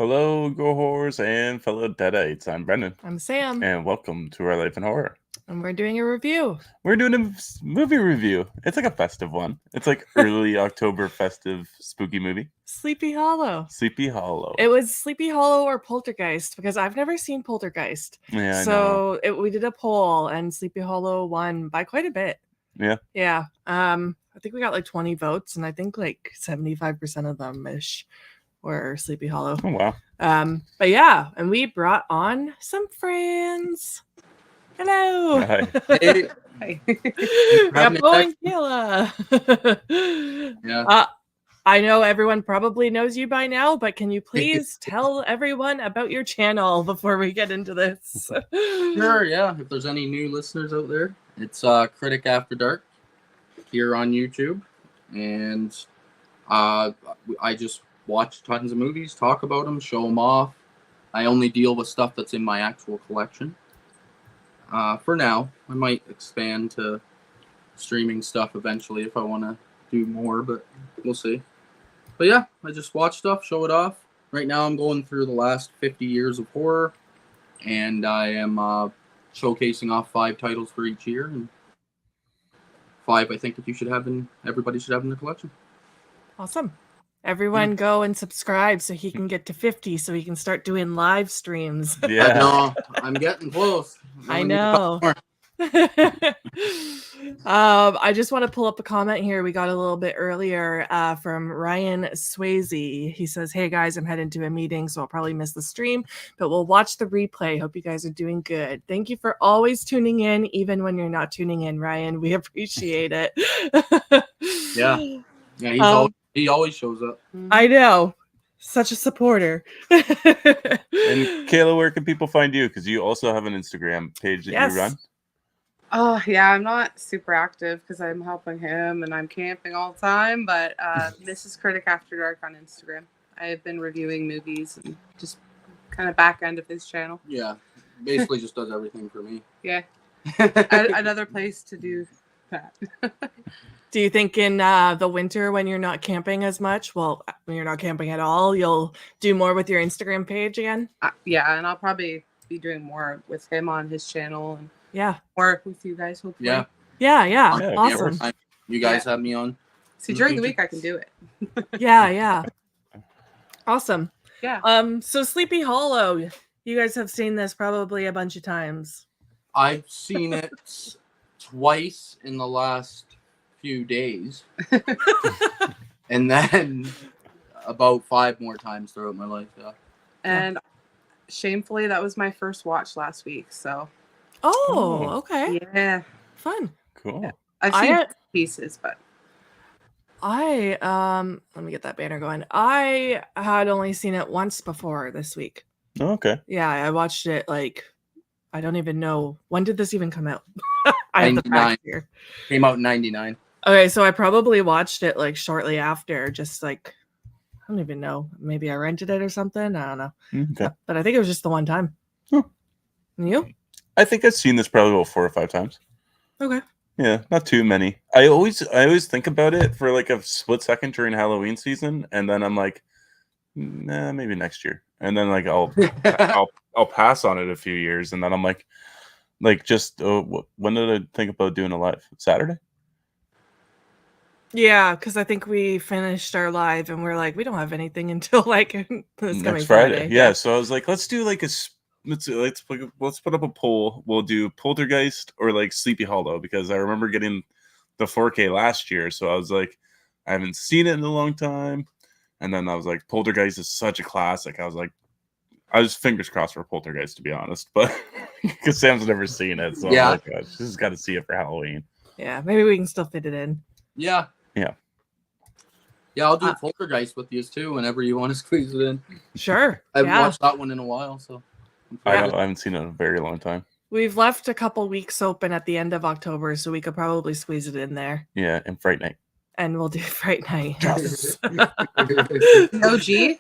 Hello, Go Horrors and fellow Deadites. I'm Brendan, I'm Sam, and welcome to Our Life in Horror. and we're doing a review. We're doing a movie review. It's like a festive one. It's like early October festive spooky movie. Sleepy Hollow. Sleepy Hollow. It was Sleepy Hollow or Poltergeist because I've never seen Poltergeist. Yeah, I know. So we did a poll and Sleepy Hollow won by quite a bit. Yeah. Yeah. I think we got like 20 votes, and I think like 75% of them ish were Sleepy Hollow. Oh wow. But yeah, and we brought on some friends. Hello. Hi. Hey. Hi. Gabbo and Kayla. Yeah. I know everyone probably knows you by now, but can you please tell everyone about your channel before we get into this? Sure, yeah. If there's any new listeners out there, it's Critic After Dark here on YouTube. And I just watch tons of movies, talk about them, show them off. I only deal with stuff that's in my actual collection. For now, I might expand to streaming stuff eventually if I want to do more, but we'll see. But yeah, I just watch stuff, show it off. Right now I'm going through the last 50 years of horror, and I am showcasing off 5 titles for each year, and 5 I think that everybody should have in their collection. Awesome. Everyone go and subscribe so he can get to 50 so he can start doing live streams. Yeah. No, I'm getting close. I know. I just want to pull up a comment here we got a little bit earlier from Ryan Swayze. He says, "Hey guys, I'm heading to a meeting, so I'll probably miss the stream, but we'll watch the replay. Hope you guys are doing good. Thank you for always tuning in, even when you're not tuning in, Ryan. We appreciate it." Yeah, he always shows up. I know. Such a supporter. And Kayla, where can people find you? Because you also have an Instagram page that you run. Oh, yeah, I'm not super active because I'm helping him and I'm camping all the time, but Mrs. Critic After Dark on Instagram. I've been reviewing movies and just kind of back end of his channel. Yeah, basically just does everything for me. Yeah. Another place to do that. Do you think in the winter when you're not camping as much, well, when you're not camping at all, you'll do more with your Instagram page again? Yeah, and I'll probably be doing more with him on his channel and more with you guys, hopefully. Yeah. Awesome. You guys have me on. See, during the week I can do it. Yeah. Awesome. Yeah. So Sleepy Hollow, you guys have seen this probably a bunch of times. I've seen it twice in the last few days. And then about 5 more times throughout my life, yeah. And shamefully, that was my first watch last week, so. Oh, okay. Yeah. Fun. Cool. Yeah. I've seen pieces, but. Let me get that banner going. I had only seen it once before this week. Oh, okay. Yeah, I watched it I don't even know. When did this even come out? I have the 99. facts here. Came out in 99. Okay, so I probably watched it shortly after, just I don't even know. Maybe I rented it or something. I don't know. Okay. But I think it was just the one time. Oh. And you? I think I've seen this probably about 4 or 5 times. Okay. Yeah, not too many. I always think about it for a split second during Halloween season, and then I'm like, nah, maybe next year. And then I'll pass on it a few years, and then I'm like just when did I think about doing a live? Saturday? Yeah, because I think we finished our live, and we're like, we don't have anything until this coming Friday. Yeah, so I was like, let's do let's put up a poll. We'll do Poltergeist or Sleepy Hollow, because I remember getting the 4K last year, so I was like, I haven't seen it in a long time. And then I was like, Poltergeist is such a classic. I was fingers crossed for Poltergeist, to be honest, but because Sam's never seen it, so yeah, I'm like, I just got to see it for Halloween. Yeah, maybe we can still fit it in. Yeah, I'll do Poltergeist with you too whenever you want to squeeze it in. Sure. I haven't watched that one in a while, so I haven't seen it in a very long time. We've left a couple weeks open at the end of October, so we could probably squeeze it in there. Yeah, and Fright Night. And we'll do Fright Night. Yes. OG?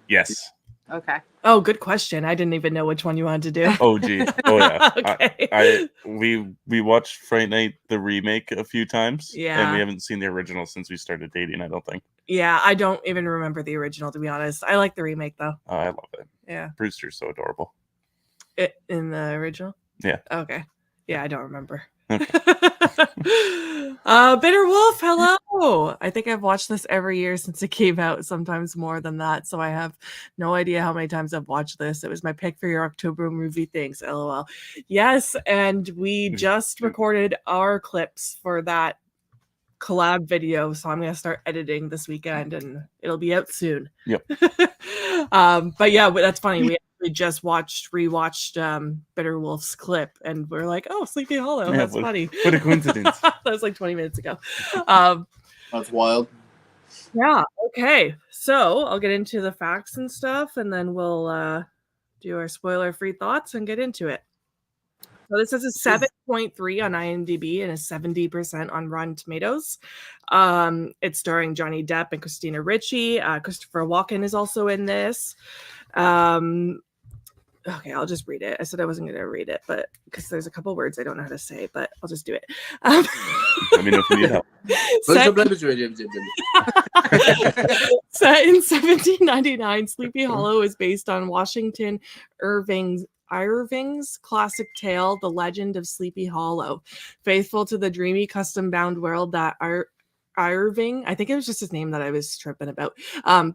Yes. Okay. Oh, good question. I didn't even know which one you wanted to do. OG. Oh yeah. Okay. We watched Fright Night the remake a few times. Yeah. And we haven't seen the original since we started dating, I don't think. Yeah, I don't even remember the original, to be honest. I like the remake though. Oh, I love it. Yeah, Brewster's so adorable. in the original. Yeah. Okay. Yeah, I don't remember. Okay. Bitter Wolf, hello. I think I've watched this every year since it came out, sometimes more than that. So I have no idea how many times I've watched this. It was my pick for your October movie. Thanks, LOL. Yes, and we just recorded our clips for that collab video, so I'm gonna start editing this weekend and it'll be out soon. Yep. But yeah, that's funny. We actually just rewatched Bitter Wolf's clip and we're like, oh, Sleepy Hollow. Yeah, That's funny. What a coincidence. That was like 20 minutes ago. That's wild. Yeah. Okay. So I'll get into the facts and stuff, and then we'll do our spoiler-free thoughts and get into it. So this is a 7.3 on IMDb and a 70% on Rotten Tomatoes. It's starring Johnny Depp and Christina Ricci. Christopher Walken is also in this. Okay, I'll just read it. I said I wasn't going to read it, but because there's a couple words I don't know how to say, but I'll just do it. Let me know if you need help. Set in 1799, Sleepy Hollow is based on Washington Irving's classic tale, The Legend of Sleepy Hollow. Faithful to the dreamy, custom-bound world that Irving, I think it was just his name that I was tripping about,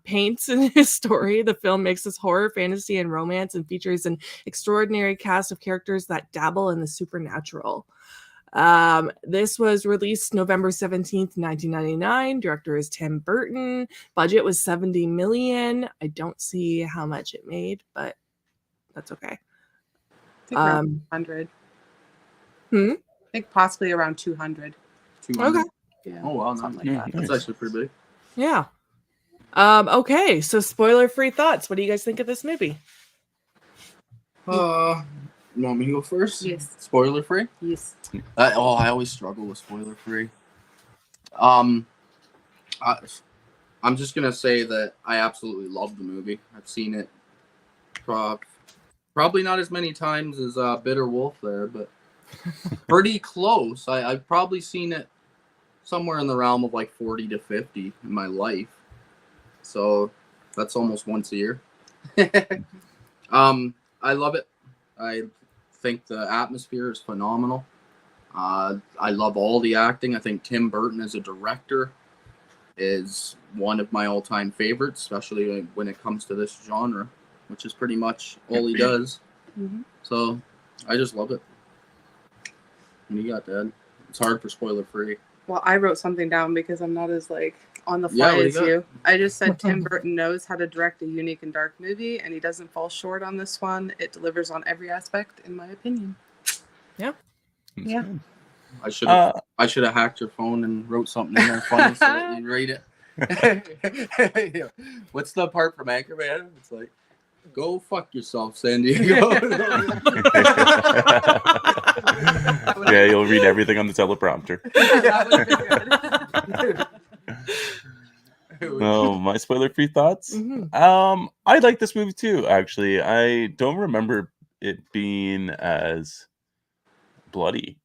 paints in his story. The film mixes horror, fantasy, and romance and features an extraordinary cast of characters that dabble in the supernatural. This was released November 17th, 1999. Director is Tim Burton. Budget was $70 million. I don't see how much it made, but that's okay. I think around 100. I think possibly around 200. 200. Okay. Yeah. Oh wow, Something like that. that's actually pretty big. Yeah. Okay, so spoiler-free thoughts. What do you guys think of this movie? You want me to go first? Yes. Spoiler free? Yes. I always struggle with spoiler free. I'm just gonna say that I absolutely love the movie. I've seen it probably not as many times as Bitter Wolf there, but pretty close. I've probably seen it somewhere in the realm of like 40 to 50 in my life. So that's almost once a year. I love it. I think the atmosphere is phenomenal. I love all the acting. I think Tim Burton as a director is one of my all-time favorites, especially when it comes to this genre, which is pretty much all he does. Mm-hmm. So I just love it. What do you got, Dad? It's hard for spoiler free. Well, I wrote something down because I'm not as like on the fly what do as you got? you. I just said Tim Burton knows how to direct a unique and dark movie, and he doesn't fall short on this one. It delivers on every aspect, in my opinion. Yeah. Yeah. I should have hacked your phone and wrote something in there funny so that you'd read it. What's the part from Anchorman? It's like, go fuck yourself, San Diego. Yeah, you'll read everything on the teleprompter. Oh, my spoiler-free thoughts? I like this movie too, actually. I don't remember it being as bloody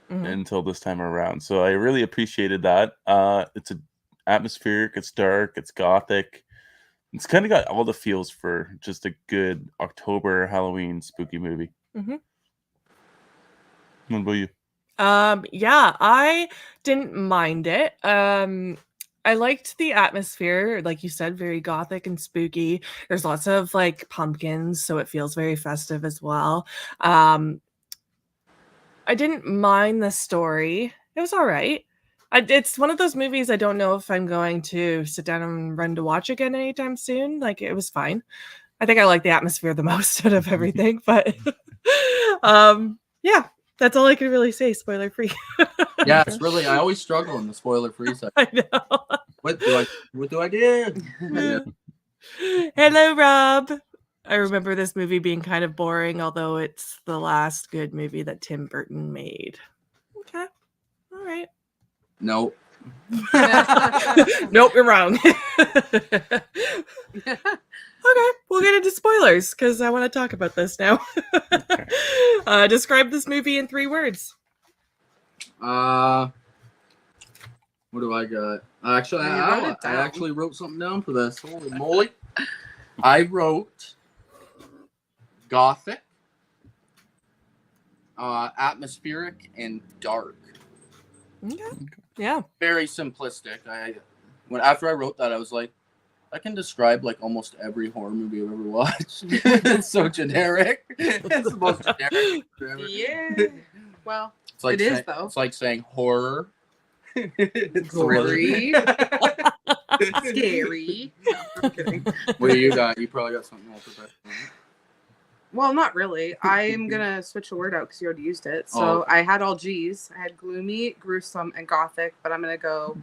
until this time around. So I really appreciated that. It's atmospheric, it's dark, it's gothic. It's kind of got all the feels for just a good October Halloween spooky movie. What about you? Yeah, I didn't mind it. I liked the atmosphere, like you said, very gothic and spooky. There's lots of like pumpkins, so it feels very festive as well. I didn't mind the story. It was all right. It's one of those movies I don't know if I'm going to sit down and run to watch again anytime soon. Like, it was fine. I think I like the atmosphere the most out of everything, but yeah, that's all I can really say, spoiler free. Yeah, it's really, I always struggle in the spoiler free section. I know. What do I do? Hello, Rob. I remember this movie being kind of boring, although it's the last good movie that Tim Burton made. Okay. All right. Nope. Nope, you're wrong. Okay, we'll get into spoilers because I want to talk about this now. Describe this movie in 3 words. What do I got? Actually, You wrote it I down. actually wrote something down for this. Holy moly! I wrote gothic, atmospheric, and dark. Okay. Yeah. Very simplistic. After I wrote that, I was like, I can describe like almost every horror movie I've ever watched. It's so generic. It's the most generic ever. Yeah. Well, It's like it is, though. It's like saying horror. It's really- Gory. Scary. No, I'm kidding. What do you got? You probably got something else professional. Well, not really. I'm gonna switch the word out because you already used it. So Oh. I had all G's. I had gloomy, gruesome, and gothic, but I'm gonna go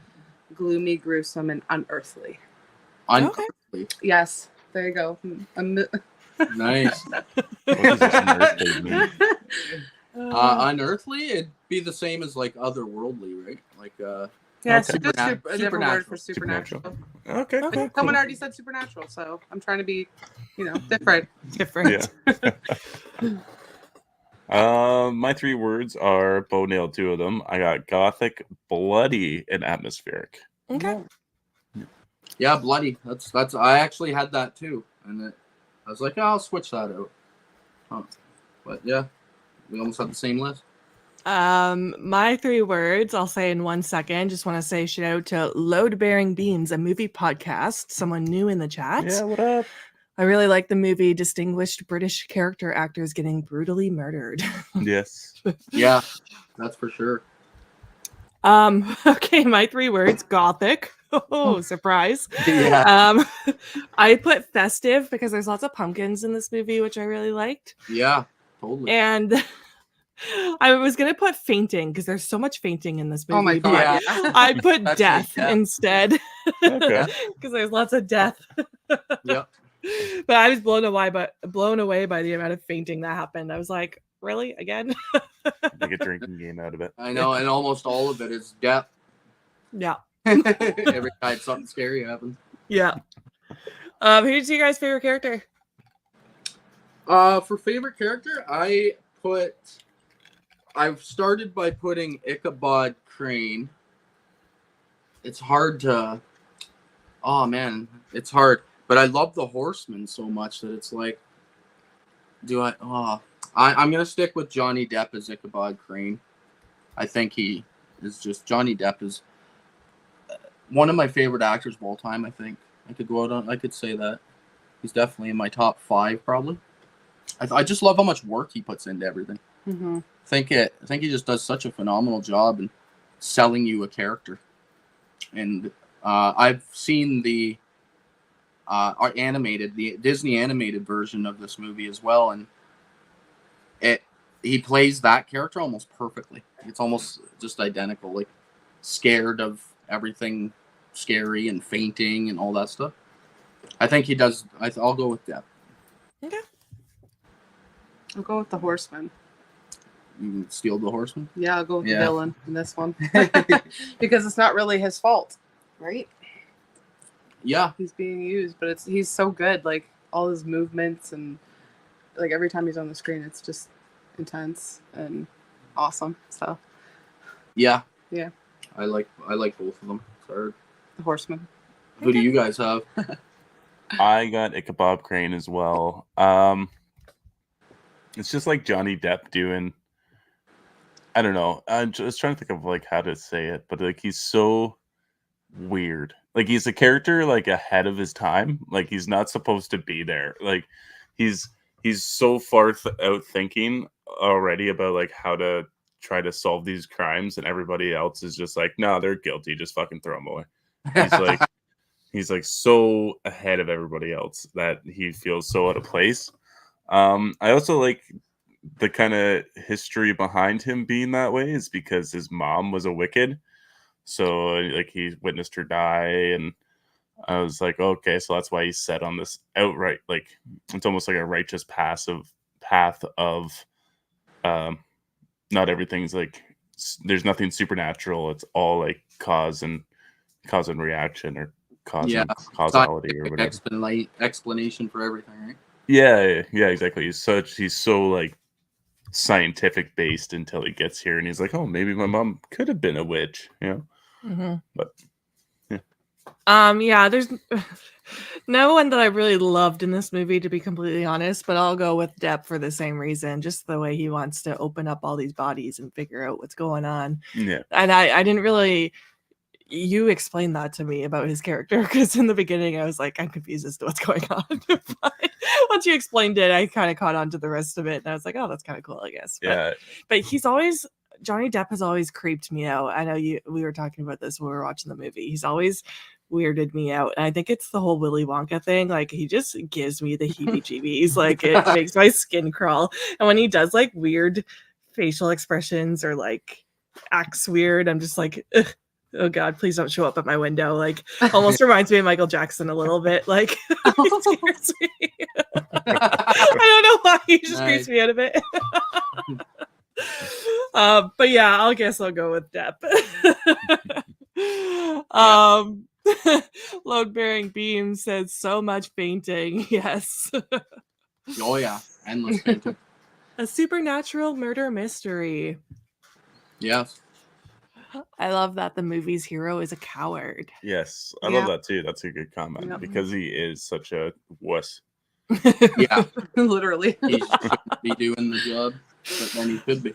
gloomy, gruesome, and unearthly. Unearthly. Yes, there you go. Nice. What does unearthly mean? Unearthly, it'd be the same as like otherworldly, right? Like yeah, Okay. just a different word for Supernatural. supernatural. Okay. Okay. Cool, Someone cool. already said supernatural, so I'm trying to be, different. Different. Yeah. My 3 words are Bo nailed 2 of them. I got gothic, bloody, and atmospheric. Okay. Yeah, bloody. That's. I actually had that too, and I was like, oh, I'll switch that out. But yeah, we almost had the same list. My 3 words I'll say in 1 second. Just want to say shout out to Load Bearing Beans, a movie podcast. Someone new in the chat. Yeah, what up? I really like the movie Distinguished British Character Actors Getting Brutally Murdered. Yes. Yeah, that's for sure. Okay, my 3 words, gothic. Oh, surprise. Yeah, I put festive because there's lots of pumpkins in this movie, which I really liked. yeah, totally. And I was gonna put fainting because there's so much fainting in this movie. Oh my but god! Yeah. Yeah. I put That's death like death. instead Okay. because there's lots of death. Yep. But I was blown away by the amount of fainting that happened. I was like, really? Again? Make a drinking game out of it. I know, and almost all of it is death. Yeah. Every time something scary happens. Yeah. Who's your guys' favorite character? For favorite character, I've started by putting Ichabod Crane. It's hard to. Oh man, it's hard. But I love the Horseman so much that it's like, I'm gonna stick with Johnny Depp as Ichabod Crane. I think he is just Johnny Depp is one of my favorite actors of all time. I think I could say that he's definitely in my top 5 probably. I just love how much work he puts into everything. Mm-hmm. I think he just does such a phenomenal job in selling you a character. And I've seen the Disney animated version of this movie as well, and he plays that character almost perfectly. It's almost just identical, like scared of everything scary and fainting and all that stuff. I think he does. I'll go with Depp. Okay. I'll go with the Horseman. You can steal the Horseman. Yeah, I'll go with Yeah. the villain in this one because it's not really his fault, right? Yeah, He's being used, but he's so good. Like all his movements and like every time he's on the screen, it's just intense and awesome. So yeah. Yeah. I like both of them. Sorry. the Horseman. Who do you guys have? I got Ichabod Crane as well. It's just like Johnny Depp doing. I don't know. I'm just trying to think of like how to say it, but like he's so weird. Like he's a character like ahead of his time. Like he's not supposed to be there. Like he's so far out thinking already about like how to try to solve these crimes, and everybody else is just like, no, they're guilty. Just fucking throw them away. He's like so ahead of everybody else that he feels so out of place. I also like the kind of history behind him being that way is because his mom was a Wicked. So like he witnessed her die, and I was like, okay, so that's why he's set on this outright, like it's almost like a righteous path of not everything's like there's nothing supernatural. It's all like cause and reaction or causality or whatever. Explanation for everything, right? Yeah, exactly. He's so like scientific based until he gets here, and he's like, oh, maybe my mom could have been a witch, you know? Mhm. But, yeah. Yeah, there's no one that I really loved in this movie, to be completely honest, but I'll go with Depp for the same reason, just the way he wants to open up all these bodies and figure out what's going on. Yeah. And I didn't really, you explained that to me about his character, because in the beginning I was like, I'm confused as to what's going on. But once you explained it, I kind of caught on to the rest of it, and I was like, oh, that's kind of cool, I guess. Yeah. But Johnny Depp has always creeped me out. I know we were talking about this when we were watching the movie. He's always weirded me out. And I think it's the whole Willy Wonka thing. Like, he just gives me the heebie-jeebies. Like, it makes my skin crawl. And when he does like weird facial expressions or like acts weird, I'm just like, ugh, oh God, please don't show up at my window. Like, almost reminds me of Michael Jackson a little bit. Like, he scares me. I don't know why, he just creeps me out of it. But yeah, I guess I'll go with Depp. Load bearing beam says so much fainting. Yes. Oh yeah, endless painting. A supernatural murder mystery. Yes. I love that the movie's hero is a coward. Yes. I Yeah. love that too. That's a good comment Yep. because he is such a wuss. Yeah, Literally. he shouldn't be doing the job, but then he could be.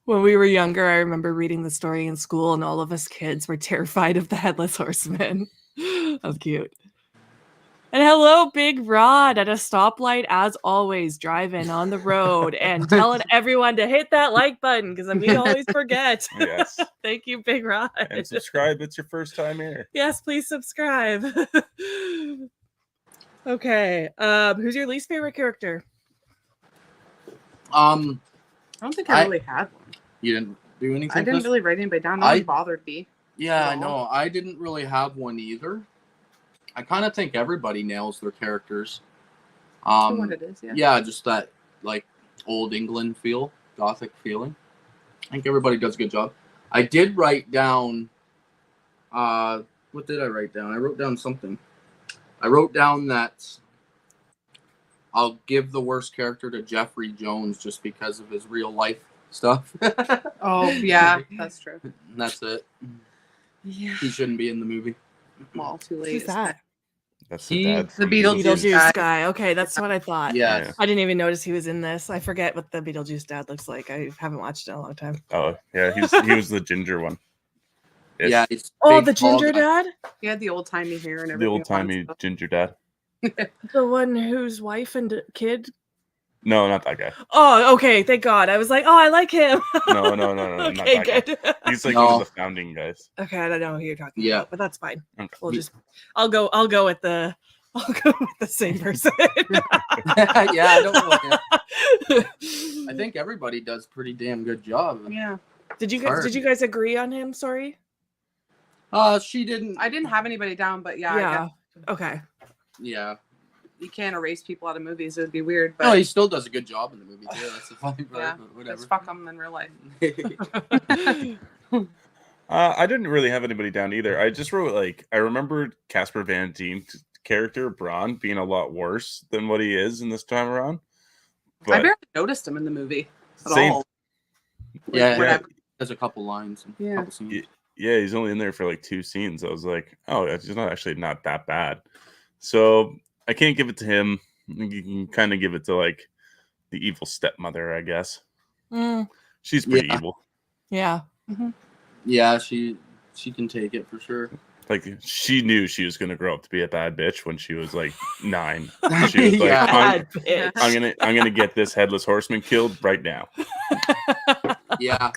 When we were younger, I remember reading the story in school, and all of us kids were terrified of the Headless Horseman. That's cute. And hello, Big Rod, at a stoplight, as always, driving on the road and telling everyone to hit that like button because we always forget. Yes. Thank you, Big Rod. And subscribe. It's your first time here. Yes, please subscribe. Okay. Who's your least favorite character? Um, I don't think I I- really had one. you didn't do anything. I didn't Chris? really write anybody down. No I- one bothered me. Yeah, I at know. all. I didn't really have one either. I kind of think everybody nails their characters. What it is, yeah. Yeah, just that like old England feel, Gothic feeling. I think everybody does a good job. I did write down. What did I write down? I wrote down something. I wrote down that I'll give the worst character to Jeffrey Jones just because of his real life stuff. Oh yeah, that's true. And that's it. Yeah. He shouldn't be in the movie. Well, too late. Who's that? That's He- the dad. the from Beetlejuice Beetlejuice guy. Okay, that's what I thought. Yeah. I didn't even notice he was in this. I forget what the Beetlejuice dad looks like. I haven't watched it in a long time. Oh, yeah. He was the ginger one. Yes. Yeah. It's Oh, big, the tall ginger guy. dad? He had the old timey hair and everything. The old timey ginger dad. The one whose wife and kid? No, not that guy. Oh, okay. Thank God. I was like, oh, I like him. No, not Okay, that guy. good. He's like No. one of the founding guys. Okay, I don't know who you're talking Yeah. about, but that's fine. Okay. We'll just I'll go with the same person. Yeah, I don't know. I think everybody does pretty damn good job. Yeah. Did you Hard. guys agree on him? Sorry. She didn't. I didn't have anybody down, but yeah, I guess Okay. Yeah. you can't erase people out of movies. It would be weird. But No, he still does a good job in the movie too. That's the funny part. yeah, But let's whatever. fuck them in real life. I didn't really have anybody down either. I just wrote I remembered Casper Van Dien's character Braun being a lot worse than what he is in this time around. I But barely noticed him in the movie at Same. all. Yeah, Whatever. there's a couple lines. And Yeah. couple scenes. yeah, he's only in there for like 2 scenes. I was like, oh, it's not actually not that bad. So I can't give it to him. You can kind of give it to like the evil stepmother, I guess. Mm, She's pretty Yeah. evil. yeah. Yeah, she can take it for sure. Like she knew she was gonna grow up to be a bad bitch when she was like 9. She was like, Yeah. Bad bitch. I'm gonna get this headless horseman killed right now. Yeah,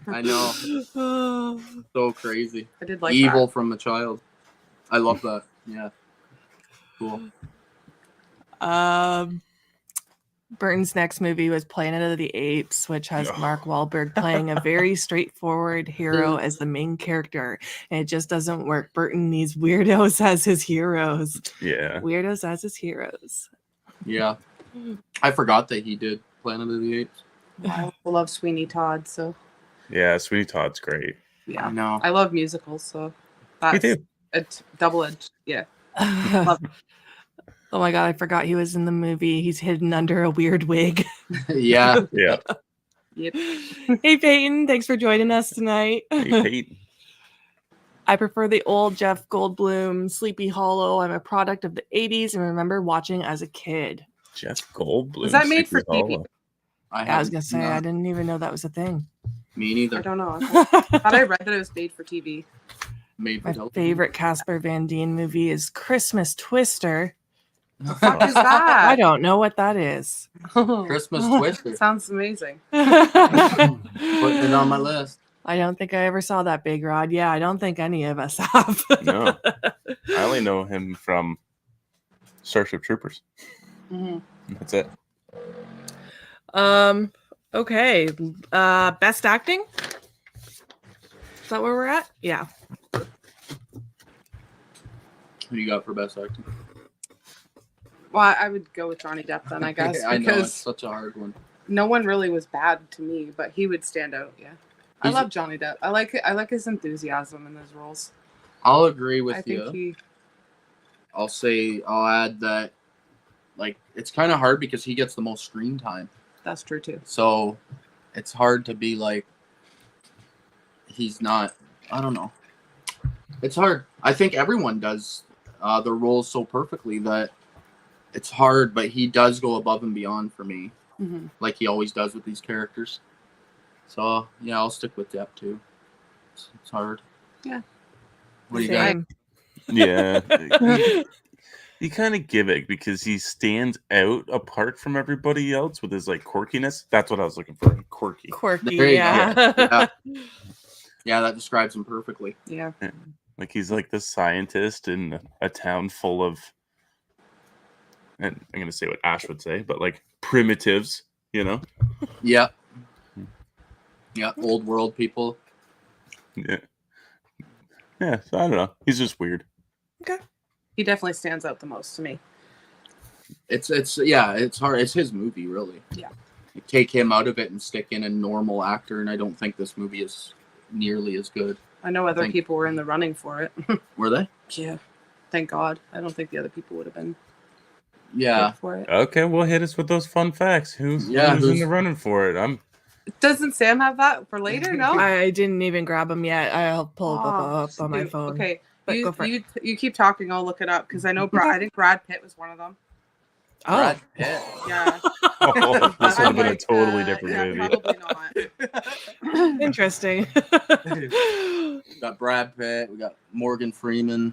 I know. Oh. So crazy. I did like Evil from a child. I love that. Yeah. Cool. Burton's next movie was Planet of the Apes, which has Ugh. Mark Wahlberg playing a very straightforward hero as the main character. And it just doesn't work. Burton needs weirdos as his heroes. Yeah. Weirdos as his heroes. Yeah. I forgot that he did Planet of the Apes. that. I love Sweeney Todd, so Yeah, Sweeney Todd's great. yeah. I know. I love musicals, so Me that's too. a double edged. Yeah. Oh my God, I forgot he was in the movie. He's hidden under a weird wig. Yeah. Yeah. Yep. Hey, Peyton, thanks for joining us tonight. Hey, Peyton. I prefer the old Jeff Goldblum, Sleepy Hollow. I'm a product of the 80s and remember watching as a kid. Jeff Goldblum. Was that made for Sleepy TV? Hollow. I was haven't gonna seen say I that. didn't even know that was a thing. Me I neither. don't know. I thought I read that it was made for TV. Made for My television. favorite Casper Van Dien movie is Christmas Twister. The fuck is I that? don't know what that is. Christmas Twister. Sounds amazing. Putting it on my list. I don't think I ever saw that, Big Rod. Yeah, I don't think any of us have. No. I only know him from Starship Troopers. Mhm. That's it. Okay. Best acting? Is that where we're at? Yeah. Who do you got for best acting? Well, I would go with Johnny Depp then, I guess, I know it's because such a hard one. no one really was bad to me, but he would stand out. Yeah, I He's- love Johnny Depp. I like his enthusiasm in those roles. I'll agree with I you. think he. I'll add that, like, it's kind of hard because he gets the most screen time. That's true too. So it's hard to be like, he's not, I don't know. It's hard. I think everyone does their roles so perfectly that it's hard, but he does go above and beyond for me, Mm-hmm. like he always does with these characters. So, yeah, I'll stick with Depp too. It's hard. Yeah. What do you got? Same. Yeah. You kind of give it because he stands out apart from everybody else with his like quirkiness. That's what I was looking for. Quirky. Quirky, There you yeah. Yeah. Yeah, that describes him perfectly. Yeah. Like he's like the scientist in a town full of, and I'm gonna say what Ash would say, but like primitives, you know? Yeah. Yeah, old world people. Yeah. Yeah, so I don't know. He's just weird. He definitely stands out the most to me. It's hard. It's his movie, really. Yeah. You take him out of it and stick in a normal actor, and I don't think this movie is nearly as good. I know other Thank- people were in the running for it. Were they? Yeah. Thank God. I don't think the other people would have been Yeah. good for it. Okay, well hit us with those fun facts. Who's in who's- the running for it? I'm Doesn't Sam have that for later? No. I didn't even grab them yet. I'll pull it up on my dude, phone. Okay. But You, go for it. you keep talking. I'll look it up because I know. I think Brad Pitt was one of them. Oh, Brad Pitt. Yeah. oh, this would have been a Like, totally different yeah, movie. Probably not. interesting. We got Brad Pitt. We got Morgan Freeman.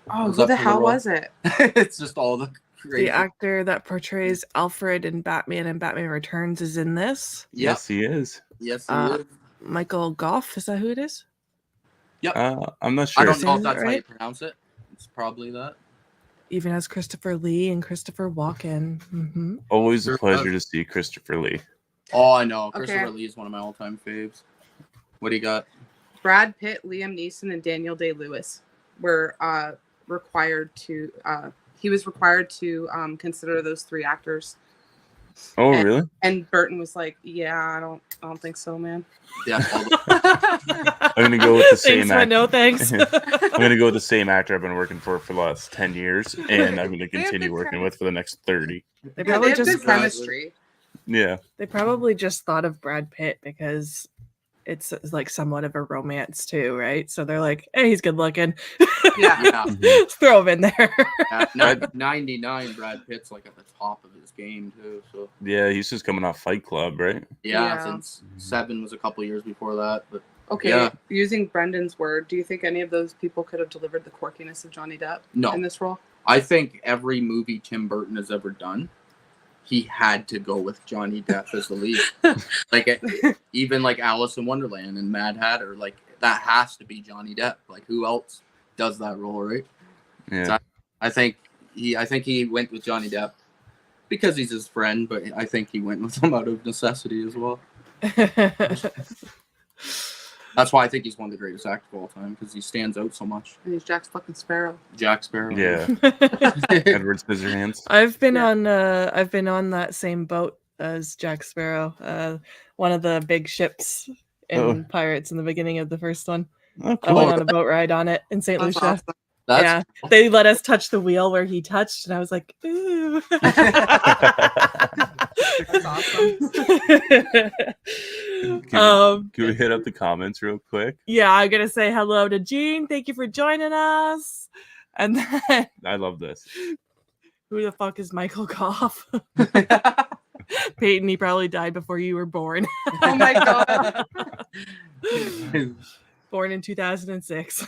Oh, Was who up the for the hell role. was it? It's just all the crazy. The actor that portrays Alfred in Batman and Batman Returns is in this. Yep. Yes, he is. Yes, he Uh, is. Michael Goff, is that who it is? I'm not I sure. don't know saying if that that's how you right? pronounce it. It's probably that. Even has Christopher Lee and Christopher Walken. Hmm. Always a Sure pleasure does. to see Christopher Lee. Oh, I know. Okay. Christopher Lee is one of my all-time faves. What do you got? Brad Pitt, Liam Neeson, and Daniel Day-Lewis were required to. He was required to consider those three actors, Oh, And- really? and Burton was like, "Yeah, I don't think so, man." Yeah, all the- I'm gonna go with the same Thanks, but actor. no thanks. I'm gonna go with the same actor I've been working for the last 10 years, and I'm gonna They have continue good working chem- with for the next 30. They Yeah, probably they have just good chemistry. Yeah. they probably just thought of Brad Pitt because it's like somewhat of a romance too, right? So they're like, "Hey, he's good looking. Yeah. yeah. Let's throw him in there." Yeah, 99, Brad Pitt's like at the top of his game too. So Yeah, he's just coming off Fight Club, right? yeah, Yeah. since 7 was a couple years before that. But Okay, Yeah. using Brendan's word, do you think any of those people could have delivered the quirkiness of Johnny Depp No. in this role? I think every movie Tim Burton has ever done, he had to go with Johnny Depp as the lead. Even like Alice in Wonderland and Mad Hatter, like that has to be Johnny Depp. Like who else does that role, right? Yeah. I think he went with Johnny Depp because he's his friend, but I think he went with him out of necessity as well. That's why I think he's one of the greatest actors of all time because he stands out so much. And he's Jack's fucking Sparrow. Jack Sparrow. Yeah. Edward Scissorhands. I've been Yeah. on that same boat as Jack Sparrow, one of the big ships in Oh. Pirates in the beginning of the first one. Oh, I went cool. on a boat ride on it in St. That's Lucia. awesome. That's Yeah. cool. They let us touch the wheel where he touched, and I was like, ooh. That's awesome. Can we hit up the comments real quick? Yeah, I'm gonna say hello to Jean. Thank you for joining us. And then I love this. who the fuck is Michael Goff? Peyton, he probably died before you were born. Oh my god. Born in 2006.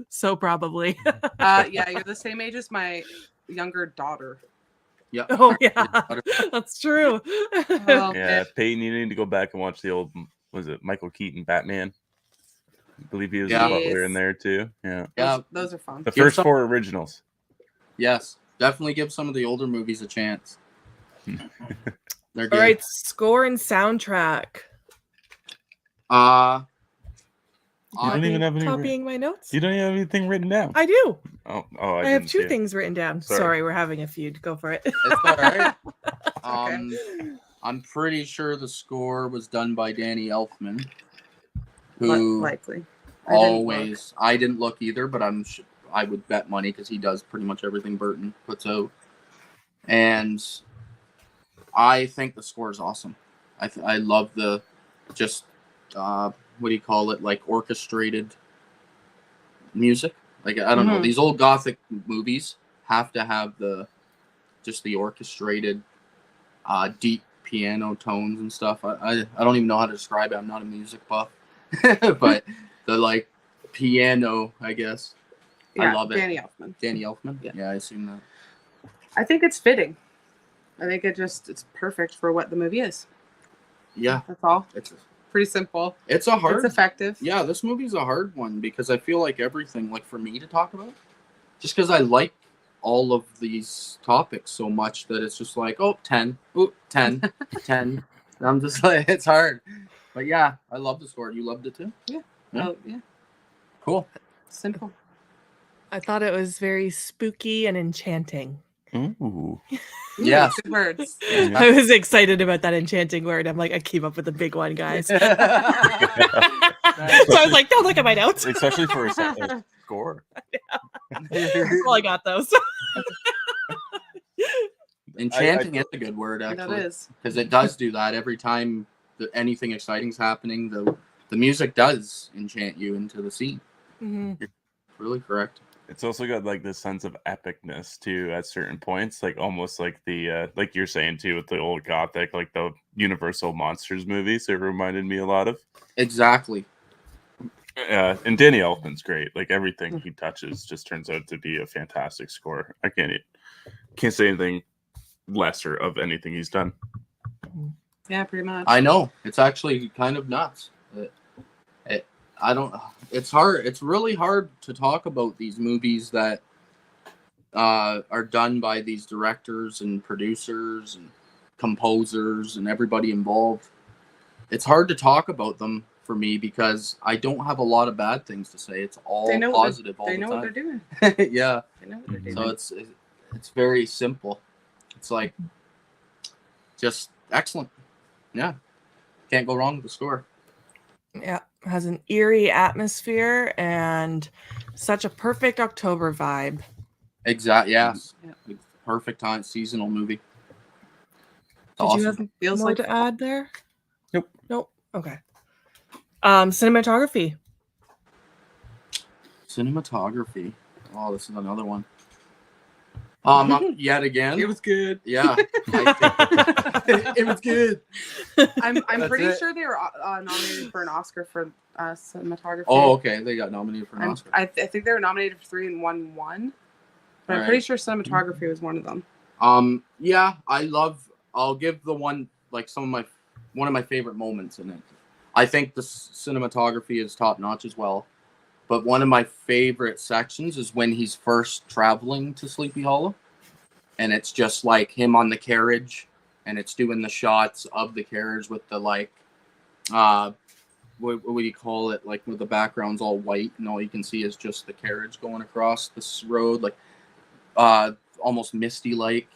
So probably. Yeah, you're the same age as my younger daughter. Yeah. Oh yeah, that's true. Oh, Yeah, Peyton, you need to go back and watch the old, was it Michael Keaton Batman? I believe he was Yeah. the butler in Yes. there too. Yeah. Yeah. Those are fun. The Give first some- 4 originals. Yes, definitely give some of the older movies a chance. They're good. All right, score and soundtrack. You don't even have any. Copying my notes. You don't even have anything written down. I do. Oh, I have didn't 2 see it. things written down. Sorry. Sorry, we're having a feud. Go for it. It's all right. Okay. I'm pretty sure the score was done by Danny Elfman, who Likely. always. I didn't look either, but I would bet money because he does pretty much everything Burton puts out, and I think the score is awesome. I love the just what do you call it, like orchestrated music. Like I don't know, Mhm. these old Gothic movies have to have the orchestrated deep piano tones and stuff. I don't even know how to describe it. I'm not a music buff, but the like piano, I guess. Yeah, I love it. Danny Elfman. Danny Elfman. Yeah. Yeah, I assume that. I think it's fitting. I think it's perfect for what the movie is. Yeah, That's all. it's Pretty simple. a hard. It's effective. Yeah, this movie's a hard one because I feel like everything, like for me to talk about, just because I like all of these topics so much that it's just like, oh, 10, ooh, 10, 10. And I'm just like, it's hard. But yeah, I love the score. You loved it too? Yeah. Oh, yeah. Cool. Simple. I thought it was very spooky and enchanting. Ooh. Yes. Good words. Yeah. I was excited about that enchanting word. I'm like, I keep up with the big one, guys. So I was like, don't look at my notes. Especially for a score. That's all I got, those. Enchanting is a good word, That actually. is. Because it does do that every time anything exciting's happening. The music does enchant you into the scene. Mhm. Really correct. It's also got like this sense of epicness too at certain points, like almost like the like you're saying too with the old Gothic, like the Universal Monsters movies. It reminded me a lot of. Exactly. And Danny Elfman's great. Like everything he touches just turns out to be a fantastic score. I can't say anything lesser of anything he's done. Yeah, pretty much. I know. It's actually kind of nuts. It's hard. It's really hard to talk about these movies that are done by these directors and producers and composers and everybody involved. It's hard to talk about them for me because I don't have a lot of bad things to say. It's all They know what positive all they the know time. what they're doing. Yeah. They know what they're doing. So it's very simple. It's like just excellent. Yeah. Can't go wrong with the score. Yeah, has an eerie atmosphere and such a perfect October vibe. Yes. Yeah. Perfect time seasonal movie. It's Did awesome. you have Feels more like to add there? Nope. Okay. Cinematography. Cinematography. Oh, this is another one. Yet again. It was good. Yeah. It was good. I'm That's pretty it. sure they were nominated for an Oscar for cinematography. Oh, okay. They got nominated for an Oscar. I think they were nominated for 3 and won 1. But I'm Alright. pretty sure cinematography was one of them. Yeah, I'll give the one like one of my favorite moments in it. I think the cinematography is top notch as well. But one of my favorite sections is when he's first traveling to Sleepy Hollow. And it's just like him on the carriage and it's doing the shots of the carriage with the like what do you call it? Like with the background's all white and all you can see is just the carriage going across this road, like almost misty like.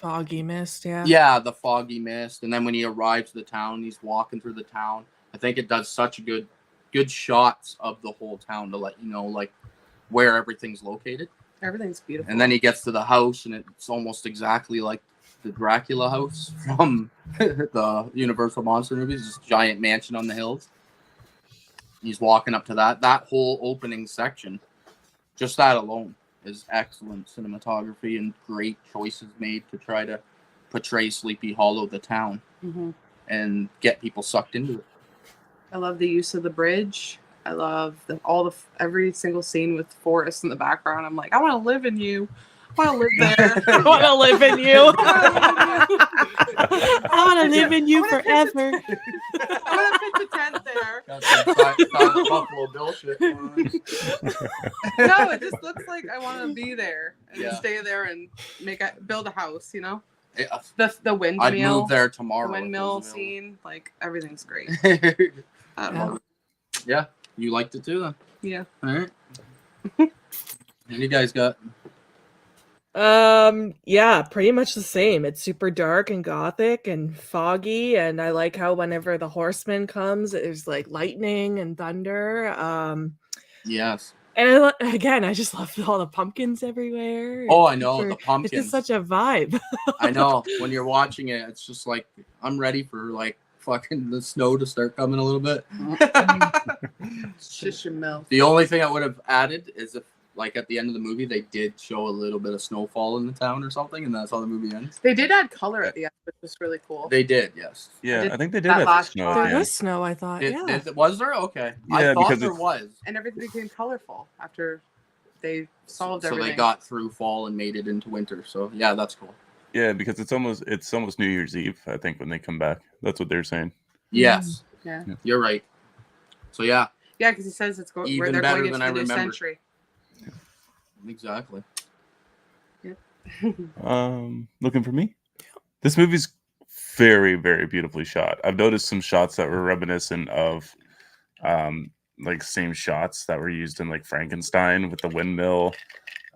Foggy mist, yeah. Yeah, the foggy mist. And then when he arrives to the town, he's walking through the town. I think it does such a good shots of the whole town to let you know like where everything's located. Everything's beautiful. And then he gets to the house, and it's almost exactly like the Dracula house from the Universal Monster movies, this giant mansion on the hills. He's walking up to that. That whole opening section, just that alone, is excellent cinematography and great choices made to try to portray Sleepy Hollow, the town, and get people sucked into it. I love the use of the bridge. I love every single scene with Forrest in the background. I'm like, I want to live in you. I want to live there. I want to live in you. I want to live in you forever. I want to pitch a tent there. Got some silent Buffalo Bill shit going on. No, it just looks like I want to be there and Yeah. stay there and build a house. You know, Yeah, the windmill. I'd move there tomorrow. The if windmill it was scene, like everything's great. available. I don't know. Yeah, you liked it too, then. Yeah. All right. What you guys got? Yeah, pretty much the same. It's super dark and gothic and foggy, and I like how whenever the horseman comes, there's like lightning and thunder. Yes. And again, I just love all the pumpkins everywhere. Oh, It's I know, super- the It's pumpkins. just such a vibe. I know. When you're watching it, it's just like, I'm ready for like fucking the snow to start coming a little bit. Shush your mouth. The only thing I would have added is if, like, at the end of the movie, they did show a little bit of snowfall in the town or something, and that's how the movie ends. They did add color at the end, which was really cool. They did, yes. Yeah, did I think they did that have last snow shot. at the There end. was snow, I thought. Yeah. Was there? Okay. Yeah, I thought because there it's- was. And everything became colorful after they solved So everything. they got through fall and made it into winter. So yeah, that's cool. Yeah, because it's almost New Year's Eve, I think, when they come back. That's what they're saying. Yes, Yeah. you're right. So yeah, Yeah, because he says it's where Even they're better going into than I the new remembered. century. exactly. Looking for me? This movie's very, very beautifully shot. I've noticed some shots that were reminiscent of like same shots that were used in like Frankenstein with the windmill.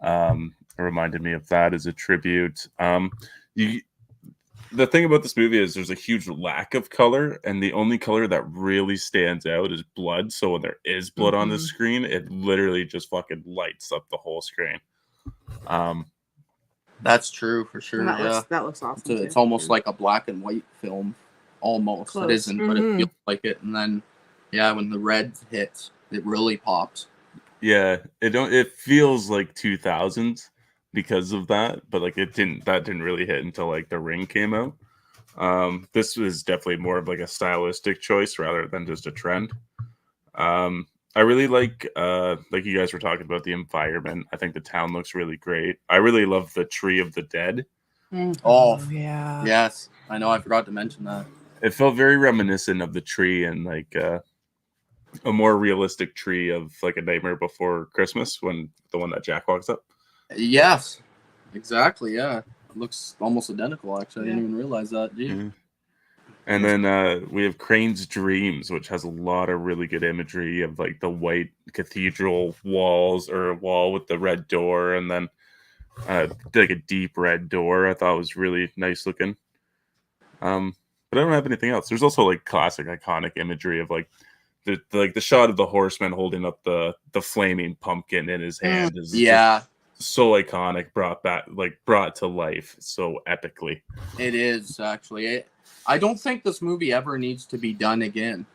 It reminded me of that as a tribute. The thing about this movie is there's a huge lack of color, and the only color that really stands out is blood. So when there is blood on the Mhm. screen, it literally just fucking lights up the whole screen. That's true for sure. And that, Yeah, that looks awesome. it's too. almost like a black and white film. Almost. Close. It isn't, but Mhm. it feels like it. And then, yeah, when the red hits, it really pops. Yeah, it feels like 2000s because of that, but like that didn't really hit until like The Ring came out. This was definitely more of like a stylistic choice rather than just a trend. I really like you guys were talking about the environment. I think the town looks really great. I really love the Tree of the Dead. Oh, yeah. yes. I know. I forgot to mention that. It felt very reminiscent of the tree and like a more realistic tree of like A Nightmare Before Christmas, when the one that Jack walks up. Yes, exactly. Yeah, it looks almost identical. Actually, I didn't Yeah. even realize that. Gee. Mhm. And then we have Crane's Dreams, which has a lot of really good imagery of like the white cathedral walls, or a wall with the red door, and then like a deep red door. I thought was really nice looking. But I don't have anything else. There's also like classic iconic imagery of like the shot of the horseman holding up the flaming pumpkin in his hand is Yeah, just so iconic, brought to life so epically. it is actually. I don't think this movie ever needs to be done again.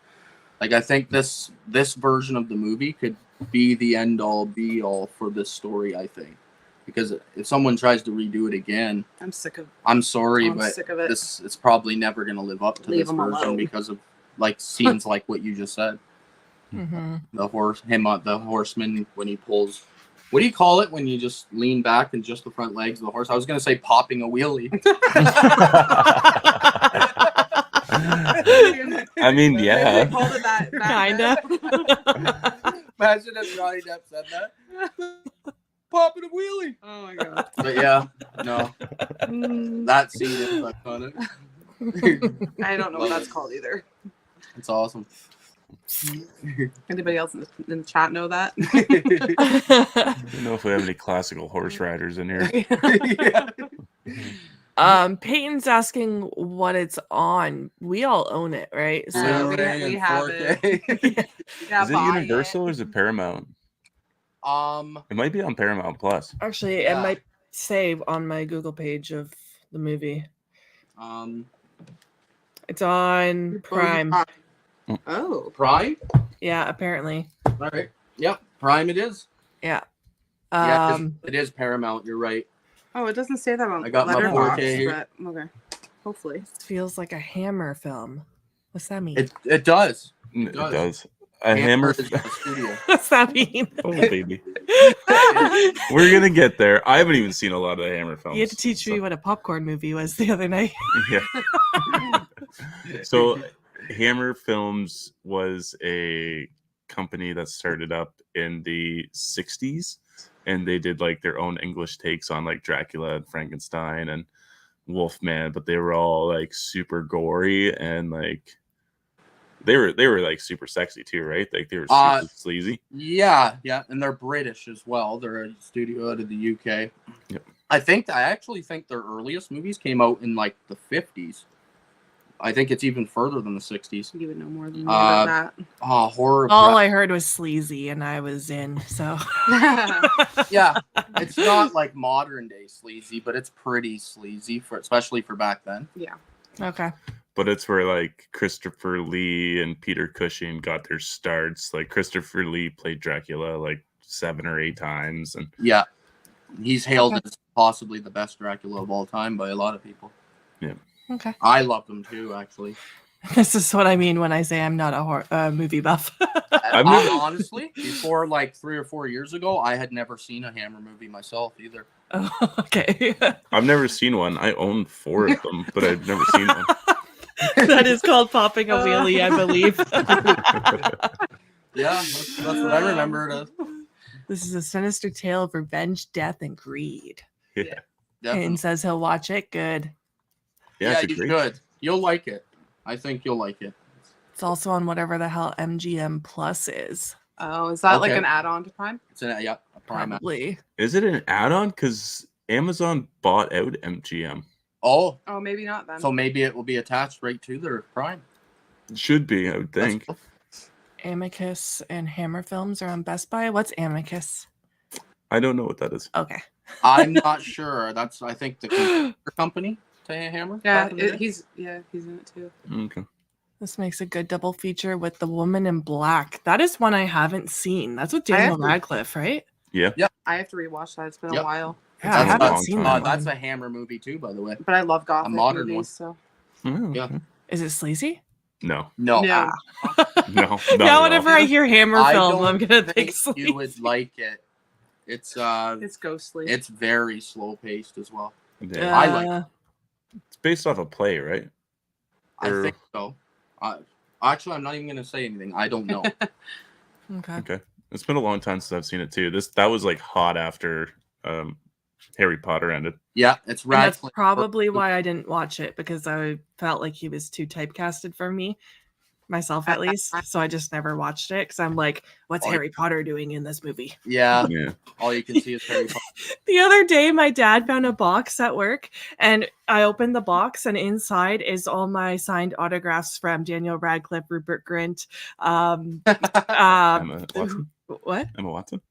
Like, I think this version of the movie could be the end all be all for this story. I think, because if someone tries to redo it again, I'm sick of. I'm sorry, I'm but sick of it. it's probably never going to live up to Leave this 'em version alone. because of like scenes like what you just said. Mhm. The horseman when he pulls. What do you call it when you just lean back and just the front legs of the horse? I was going to say popping a wheelie. I mean, They yeah. called it that. Kinda. Imagine if Johnny Depp said that. Popping a wheelie. Oh my god. But yeah, no, Mm, that scene is iconic. I don't know what that's called either. It's awesome. Anybody else in the chat know that? I don't know if we have any classical horse riders in here. Yeah. Peyton's asking what it's on. We all own it, right? So Yeah. Blu-ray we and have 4K. Yeah, Is it buy Universal or is it Paramount? It might be on Paramount Plus. Actually, Yeah. it might say on my Google page of the movie. It's on Prime. Oh. Prime? Yeah, apparently. All right. Yep. Prime it is. Yeah. Yeah, it is Paramount. You're right. Oh, it doesn't say that on I got my 4K 4K here. but okay. Hopefully. It feels like a Hammer film. What's that mean? It does. It does. does. A Hammer. is the studio. What's that mean? Oh, baby. We're gonna get there. I haven't even seen a lot of the Hammer films. You had to teach me what a popcorn movie was the other night. Yeah. So, Hammer Films was a company that started up in the 60s, and they did like their own English takes on like Dracula and Frankenstein and Wolfman, but they were all like super gory and like they were like super sexy too, right? Like they were super sleazy. Yeah, and they're British as well. They're a studio out of the UK. Yep. I actually think their earliest movies came out in like the 50s. I think it's even further than the 60s. You would know more than me about Horror. All I heard was sleazy, and I was in. So that. Yeah, it's not like modern day sleazy, but it's pretty sleazy especially for back then. Yeah. okay. But it's where like Christopher Lee and Peter Cushing got their starts. Like Christopher Lee played Dracula like 7 or 8 times, and Yeah, he's hailed as possibly the best Dracula of all time by a lot of people. Okay. I loved him too, actually. This is what I mean when I say I'm not a movie buff. Honestly, before like 3 or 4 years ago, I had never seen a Hammer movie myself either. Oh, okay. I've never seen one. I own 4 of them, but I've never seen one. That is called popping a wheelie, I believe. Yeah, that's what I remember it as. This is a sinister tale of revenge, death, and greed. Yeah, Definitely. And says he'll watch it. Good. yeah, Yeah, it's a you great. should. You'll like it. I think you'll like it. It's also on whatever the hell MGM Plus is. Oh, is that like Okay. an add-on to Prime? It's a Prime. Probably. Is it an add-on? Because Amazon bought out MGM. Oh, Oh, maybe not then. so maybe it will be attached right to their Prime. It should be, I would That's think. cool. Amicus and Hammer Films are on Best Buy. What's Amicus? I don't know what that is. Okay. I'm not sure. That's I think the computer company to Hammer. yeah, back in the day. he's in it too. Okay. This makes a good double feature with The Woman in Black. That is one I haven't seen. That's with I have Daniel to- Radcliffe, right? I have to rewatch that. It's been Yep. a while. Yeah, I That's haven't long seen time. that. That's one. a Hammer movie too, by the way. But I love Gothic modern movies, one. so Oh, Yeah. okay. Is it sleazy? No, No, no. no. not Now, at all. whenever I hear Hammer I film, don't I'm gonna think think sleazy. you would like it. It's It's ghostly. it's very slow paced as well. Yeah. I like Uh, It's based off a play, right? I Or- think so. Actually, I'm not even gonna say anything. I don't know. Okay. Okay. It's been a long time since I've seen it too. That was like hot after Harry Potter ended. Yeah, it's And that's Radcliffe. probably why I didn't watch it, because I felt like he was too typecasted for me, myself at least. So I just never watched it because I'm like, what's Oh, Harry Potter doing in this movie? Yeah, Yeah. all you can see is Harry Potter. The other day, my dad found a box at work, and I opened the box, and inside is all my signed autographs from Daniel Radcliffe, Rupert Grint. Emma Watson. What? Emma Watson.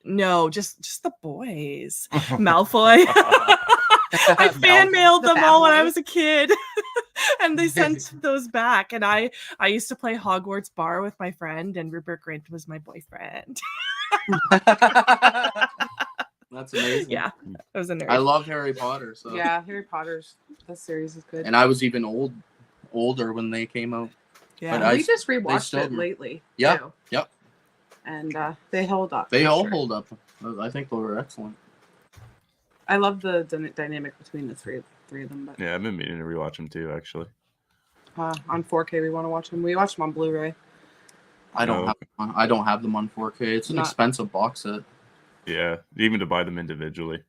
No, just the boys. Malfoy. I fan mailed The them bad all when I boys. was a kid, and they sent those back. And I used to play Hogwarts Bar with my friend, and Rupert Grint was my boyfriend. That's amazing. Yeah, I was a nerd. I love Harry Potter. So Yeah, Harry Potter's that series is good. and I was even older when they came out. yeah. but I- we just rewatched still it do. lately. Yeah, too. yep. And they hold up. They for all sure. hold up. I think they were excellent. I love the dynamic between the three of them. But Yeah, I've been meaning to rewatch them too, actually. on 4K, we want to watch them. We watched them on Blu-ray. I don't Oh, have them on 4K. It's an Not- expensive box set. Yeah, even to buy them individually.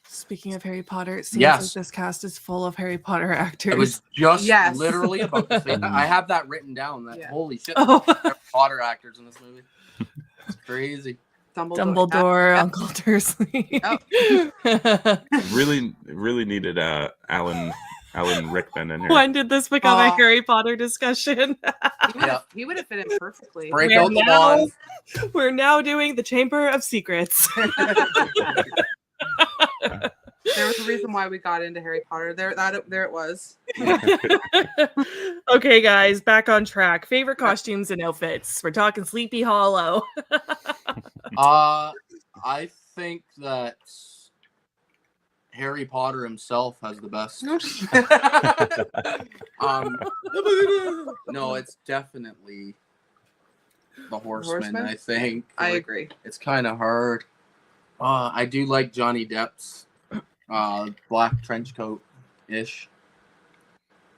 Speaking of Harry Potter, it seems Yes. like this cast is full of Harry Potter actors. I was just Yes. literally about to say that. I have that written down. That Yeah. holy shit, Oh. Harry Potter actors in this movie. It's crazy. Dumbledore, Yeah. Uncle Dursley. Oh. Really needed Alan Alan Rickman in here. When did this become a Oh. Harry Potter discussion? He would have fit in perfectly. Break We're out the now- wands. We're now doing the Chamber of Secrets. There was a reason why we got into Harry Potter. There it was. Okay, guys, back on track. Favorite costumes and outfits. We're talking Sleepy Hollow. I think that Harry Potter himself has the best. No, it's definitely the Horseman. Horseman? I think. I Like, agree. it's kind of hard. I do like Johnny Depp's black trench coat ish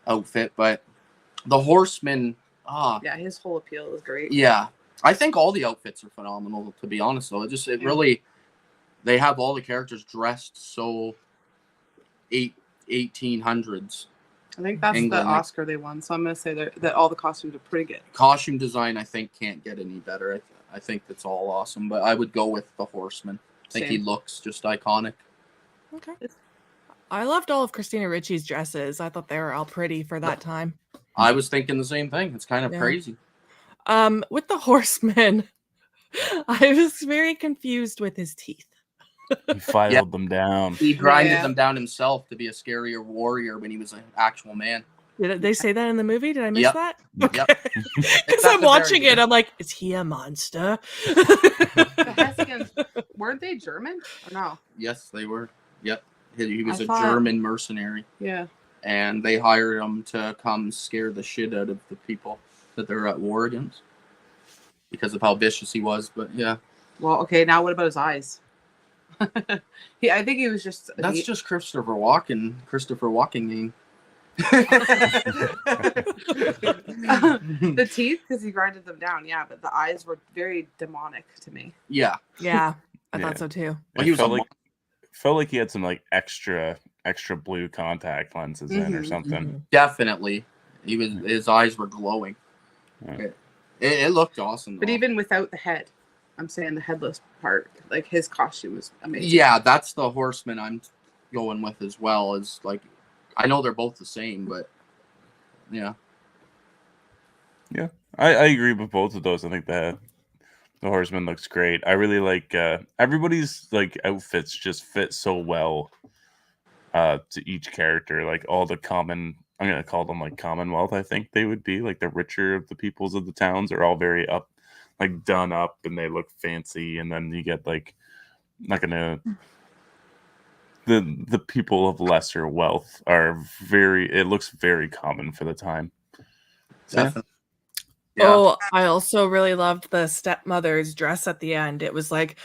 outfit, but the Horseman. Yeah, his whole appeal is great. Yeah, I think all the outfits are phenomenal. To be honest, though, it really, they have all the characters dressed so 1800s. I think that's England, the like- Oscar they won. So I'm gonna say that all the costumes are pretty good. Costume design, I think, can't get any better. I think it's all awesome, but I would go with the Horseman. I think he Same. looks just iconic. Okay. I loved all of Christina Ricci's dresses. I thought they were all pretty for that time. I was thinking the same thing. It's kind of Yeah. crazy. With the Horseman, I was very confused with his teeth. He filed them down. He grinded Yeah. them down himself to be a scarier warrior when he was an actual man. Did they say that in the movie? Did I miss Yep. that? Yep. Because It's at I'm the watching very it, I'm like, is he a monster? The Heskins, weren't they German or no? Yes, they were. Yep. He was I a thought- German mercenary. Yeah. And they hired him to come scare the shit out of the people that they're at war against because of how vicious he was. But yeah, Well, okay. Now what about his eyes? I think he was just. that's just Christopher Walken. the teeth because he grinded them down. Yeah, but the eyes were very demonic to me. Yeah, Yeah, I Yeah. thought so too. Well, he was felt a like he had some like extra blue contact lenses in or Mhm, something. definitely. His eyes were glowing. Yeah. It looked awesome. But though. even without the head, I'm saying the headless part, like his costume was amazing. yeah, that's the Horseman I'm going with as well. Is like, I know they're both the same, but yeah. I agree with both of those. I think the Horseman looks great. I really like everybody's like outfits just fit so well to each character. Like all the I'm gonna call them like Commonwealth. I think they would be like the richer of the peoples of the towns are all very up, like done up, and they look fancy. And then you get like the people of lesser wealth are it looks very common for the time. So, yeah. Definitely. Yeah. Oh, I also really loved the stepmother's dress at the end. It was like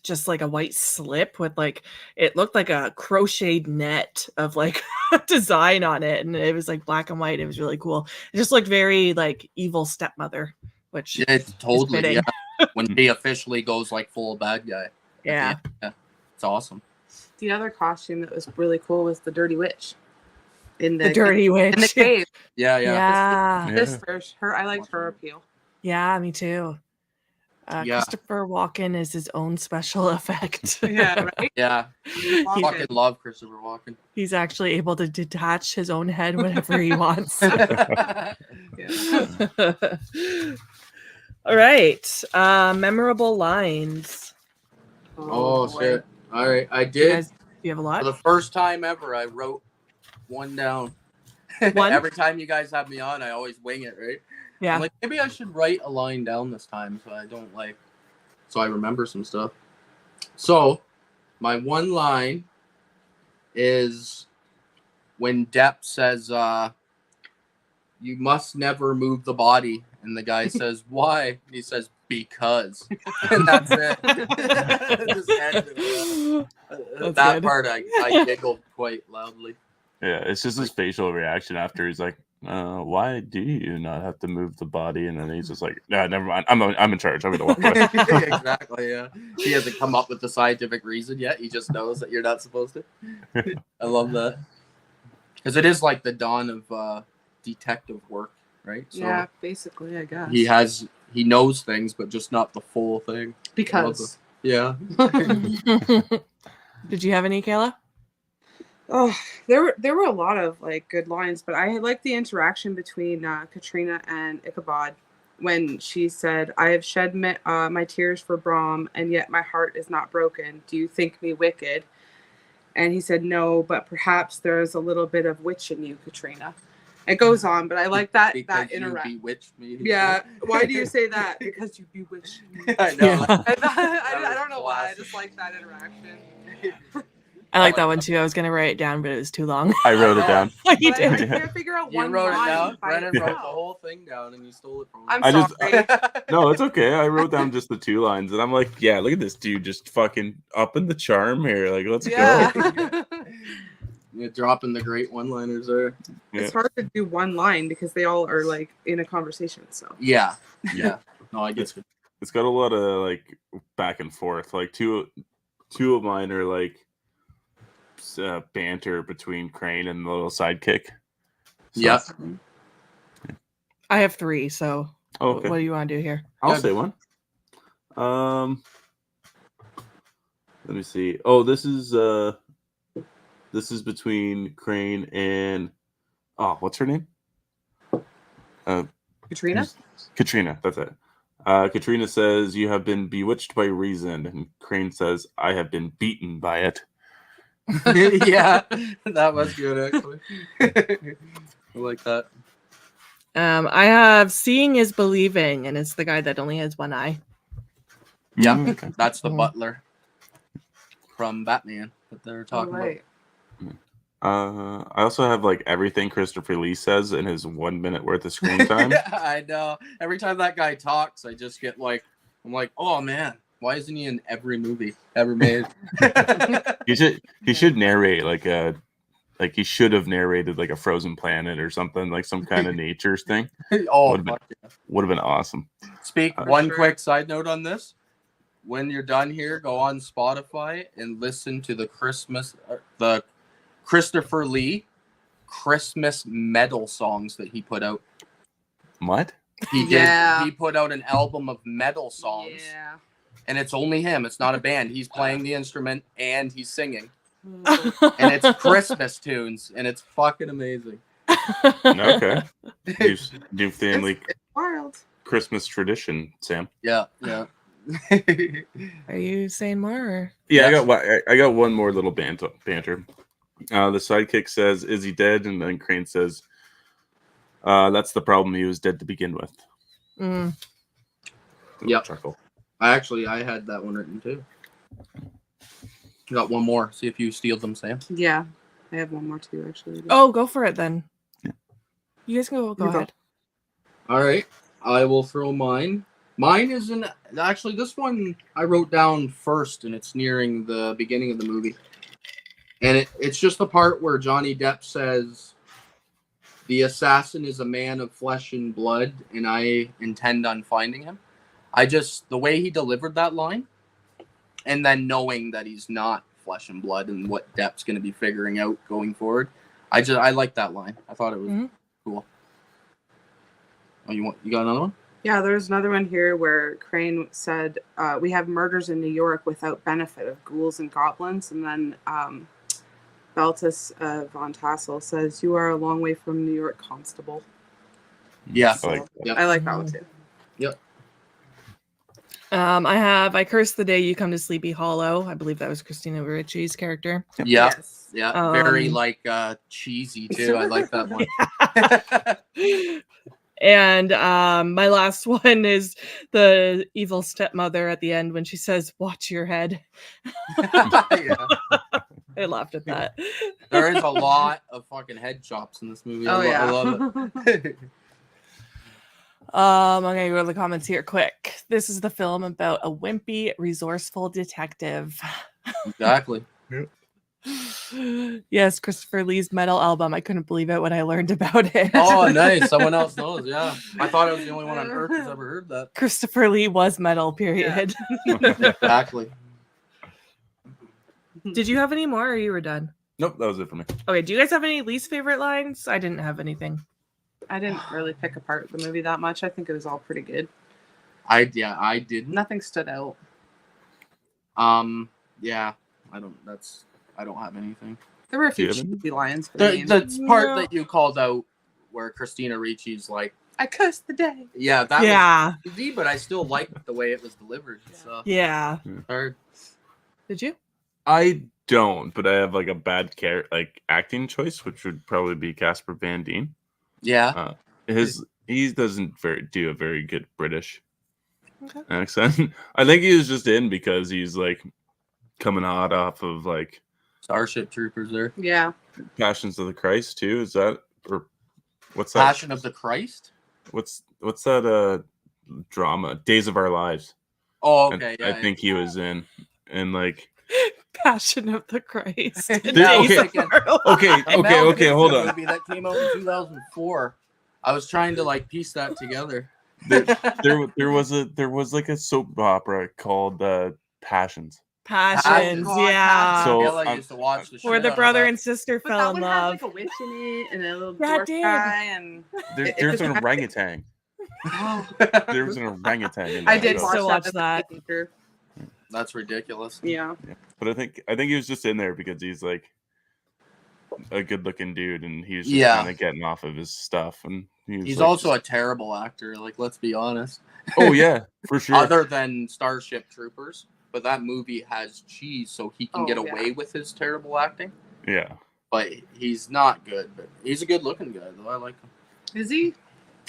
just like a white slip with like, it looked like a crocheted net of like design on it. And it was like black and white. It was really cool. It just looked very like evil stepmother, which Yeah, it's totally. fitting. Yeah. When he officially goes like full bad guy. yeah. It's awesome. The other costume that was really cool was the Dirty Witch in The dirty witch. in the cave. Yeah, Yeah. yeah. Yeah. This first, I liked her appeal. Me too. Yeah. Christopher Walken is his own special effect. Yeah, right. Yeah. Walken. Fucking love Christopher Walken. He's actually able to detach his own head whenever he wants. Yeah. All right. Memorable lines. Oh boy. shit. All right, I You did. guys, do you have a For lot? the first time ever, I wrote one down. One? Every time you guys have me on, I always wing it, right? Yeah. I'm like, maybe I should write a line down this time so I remember some stuff. So, my one line is when Depp says, you must never move the body. And the guy says, why? And he says, because. And that's it. Just end it. That's That good. part, I giggled quite loudly. Yeah, it's just his facial reaction after he's like, "Why do you not have to move the body?" And then he's just like, "No, never mind. I'm in charge. I'm gonna walk away." Exactly. Yeah. He hasn't come up with the scientific reason yet. He just knows that you're not supposed to. I love that because it is like the dawn of detective work, right? So Yeah, basically, I guess. he knows things, but just not the full thing. Because Yeah. Did you have any, Kayla? Oh, there were a lot of like good lines, but I like the interaction between Katrina and Ichabod when she said, "I have shed my tears for Brahm, and yet my heart is not broken. Do you think me wicked?" And he said, "No, but perhaps there is a little bit of witch in you, Katrina." It goes on, but I like that Because you interaction. bewitched me. Yeah. Why do you say that? Because you bewitched me. I know. Yeah. I don't know why. I just like that interaction. I like that one too. I was gonna write it down, but it was too long. I wrote it down. You But I did. can't figure out You one wrote it line down. by Brennan wrote the itself. whole thing down, and you stole it from me. I'm I just- sorry. No, it's okay. I wrote down just the 2 lines, and I'm like, yeah, look at this dude just fucking up in the charm here. Like, let's go. Yeah. You're dropping the great one-liners there. Yeah. It's hard to do one line because they all are like in a conversation. So Yeah. Yeah. No, I get it. It's got a lot of like back and forth. Like two of mine are like banter between Crane and the little sidekick. So, Yep. I have 3, so Okay. what do you want to do here? I'll Yeah. say one. Let me see. Oh, this is between Crane and what's her name? Katrina. Katrina. That's it. Katrina says, "You have been bewitched by reason," and Crane says, "I have been beaten by it." Yeah, that was good actually. I like that. I have seeing is believing, and it's the guy that only has one eye. Yeah, Okay. that's the Mhm. butler from Batman that they're talking Right. I also have like everything Christopher Lee says in his 1 minute worth of screen about. time. Yeah, I know. Every time that guy talks, I just get like, I'm like, oh man, why isn't he in every movie ever made? He should narrate like he should have narrated like a Frozen Planet or something, like some kind of nature thing. Oh, Would've been- fuck yeah. Would have been awesome. Speak For one sure. quick side note on this. When you're done here, go on Spotify and listen to the Christopher Lee Christmas metal songs that he put out. What? He did. Yeah. He put out an album of metal songs, Yeah. and it's only him. It's not a band. He's playing the instrument and he's singing, Mm. and it's Christmas tunes, and it's fucking amazing. Okay. New family It's wild. Christmas tradition, Sam. Yeah, yeah. Are you saying more? Or? Yeah, Yes. I got one more little banter. The sidekick says, "Is he dead?" And then Crane says, "That's the problem. He was dead to begin with." Mm. Yep. Chuckle. I had that one written too. Got one more. See if you steal them, Sam. Yeah. I have one more too, actually. Oh, go for it then. Yeah. You guys can go You go. ahead. All right, I will throw mine. Mine is actually this one I wrote down first, and it's nearing the beginning of the movie. And it's just the part where Johnny Depp says, "The assassin is a man of flesh and blood, and I intend on finding him." The way he delivered that line, and then knowing that he's not flesh and blood and what Depp's going to be figuring out going forward, I like that line. I thought it was Mhm. cool. Oh, you got another one? Yeah, there's another one here where Crane said, "We have murders in New York without benefit of ghouls and goblins." And then Beltis von Tassel says, "You are a long way from New York, Constable." Yeah. I like Yep. I like that one too. I curse the day you come to Sleepy Hollow. I believe that was Christina Ricci's character. Yeah. Yes. Yeah. Very Um, like cheesy too. I like that one. And my last one is the evil stepmother at the end when she says, "Watch your head." Yeah. I laughed at that. There is a lot of fucking head chops in this movie. Oh yeah. I love it. I'm gonna go to the comments here quick. This is the film about a wimpy, resourceful detective. Exactly. Yes, Christopher Lee's metal album. I couldn't believe it when I learned about it. Oh, nice. Someone else knows. Yeah. I thought I was the only one on earth who's ever heard that. Christopher Lee was metal, period. Exactly. Did you have any more or you were done? Nope, that was it for me. Okay, do you guys have any least favorite lines? I didn't have anything. I didn't really pick apart the movie that much. I think it was all pretty good. I didn't. Nothing stood out. Yeah. I don't have anything. There were a few Do you have any? cheesy lines. For me. The part No. that you called out where Christina Ricci's like, I cursed the day. yeah, that Yeah. was easy, but I still liked the way it was delivered. So Yeah. hard. Did you? I don't, but I have like a bad acting choice, which would probably be Casper Van Dien. Yeah. He doesn't do a very good British Okay. accent. I think he was just in because he's like coming hot off of like Starship Troopers there. Yeah. Passions of the Christ too. Is that or what's that? Passion of the Christ? What's that drama? Days of Our Lives. Oh, okay. Yeah, I think he was in, and like Passion of the Christ. Yeah, Days okay. of Our Lives. Okay, hold on. Movie that came out in 2004. I was trying to like piece that together. There was like a soap opera called Passions. Passions, Oh, yeah. So, Taylor used to watch the Where shit the out of brother that. and sister But fell that in one love. had like a witch in it and a little Yeah, it dwarf did. guy and There's an was- orangutan. There was an orangutan in I that did show. watch Still that. watch as a that. teenager. That's ridiculous. Yeah. But I think he was just in there because he's like a good-looking dude, and he was just Yeah. kind of getting off of his stuff, and He's like, also a terrible actor. Like, let's be honest. oh yeah, for sure. Other than Starship Troopers, but that movie has cheese, so he can Oh, get yeah. away with his terrible acting. Yeah, But he's not good. But he's a good-looking guy, though. I like him. Is he?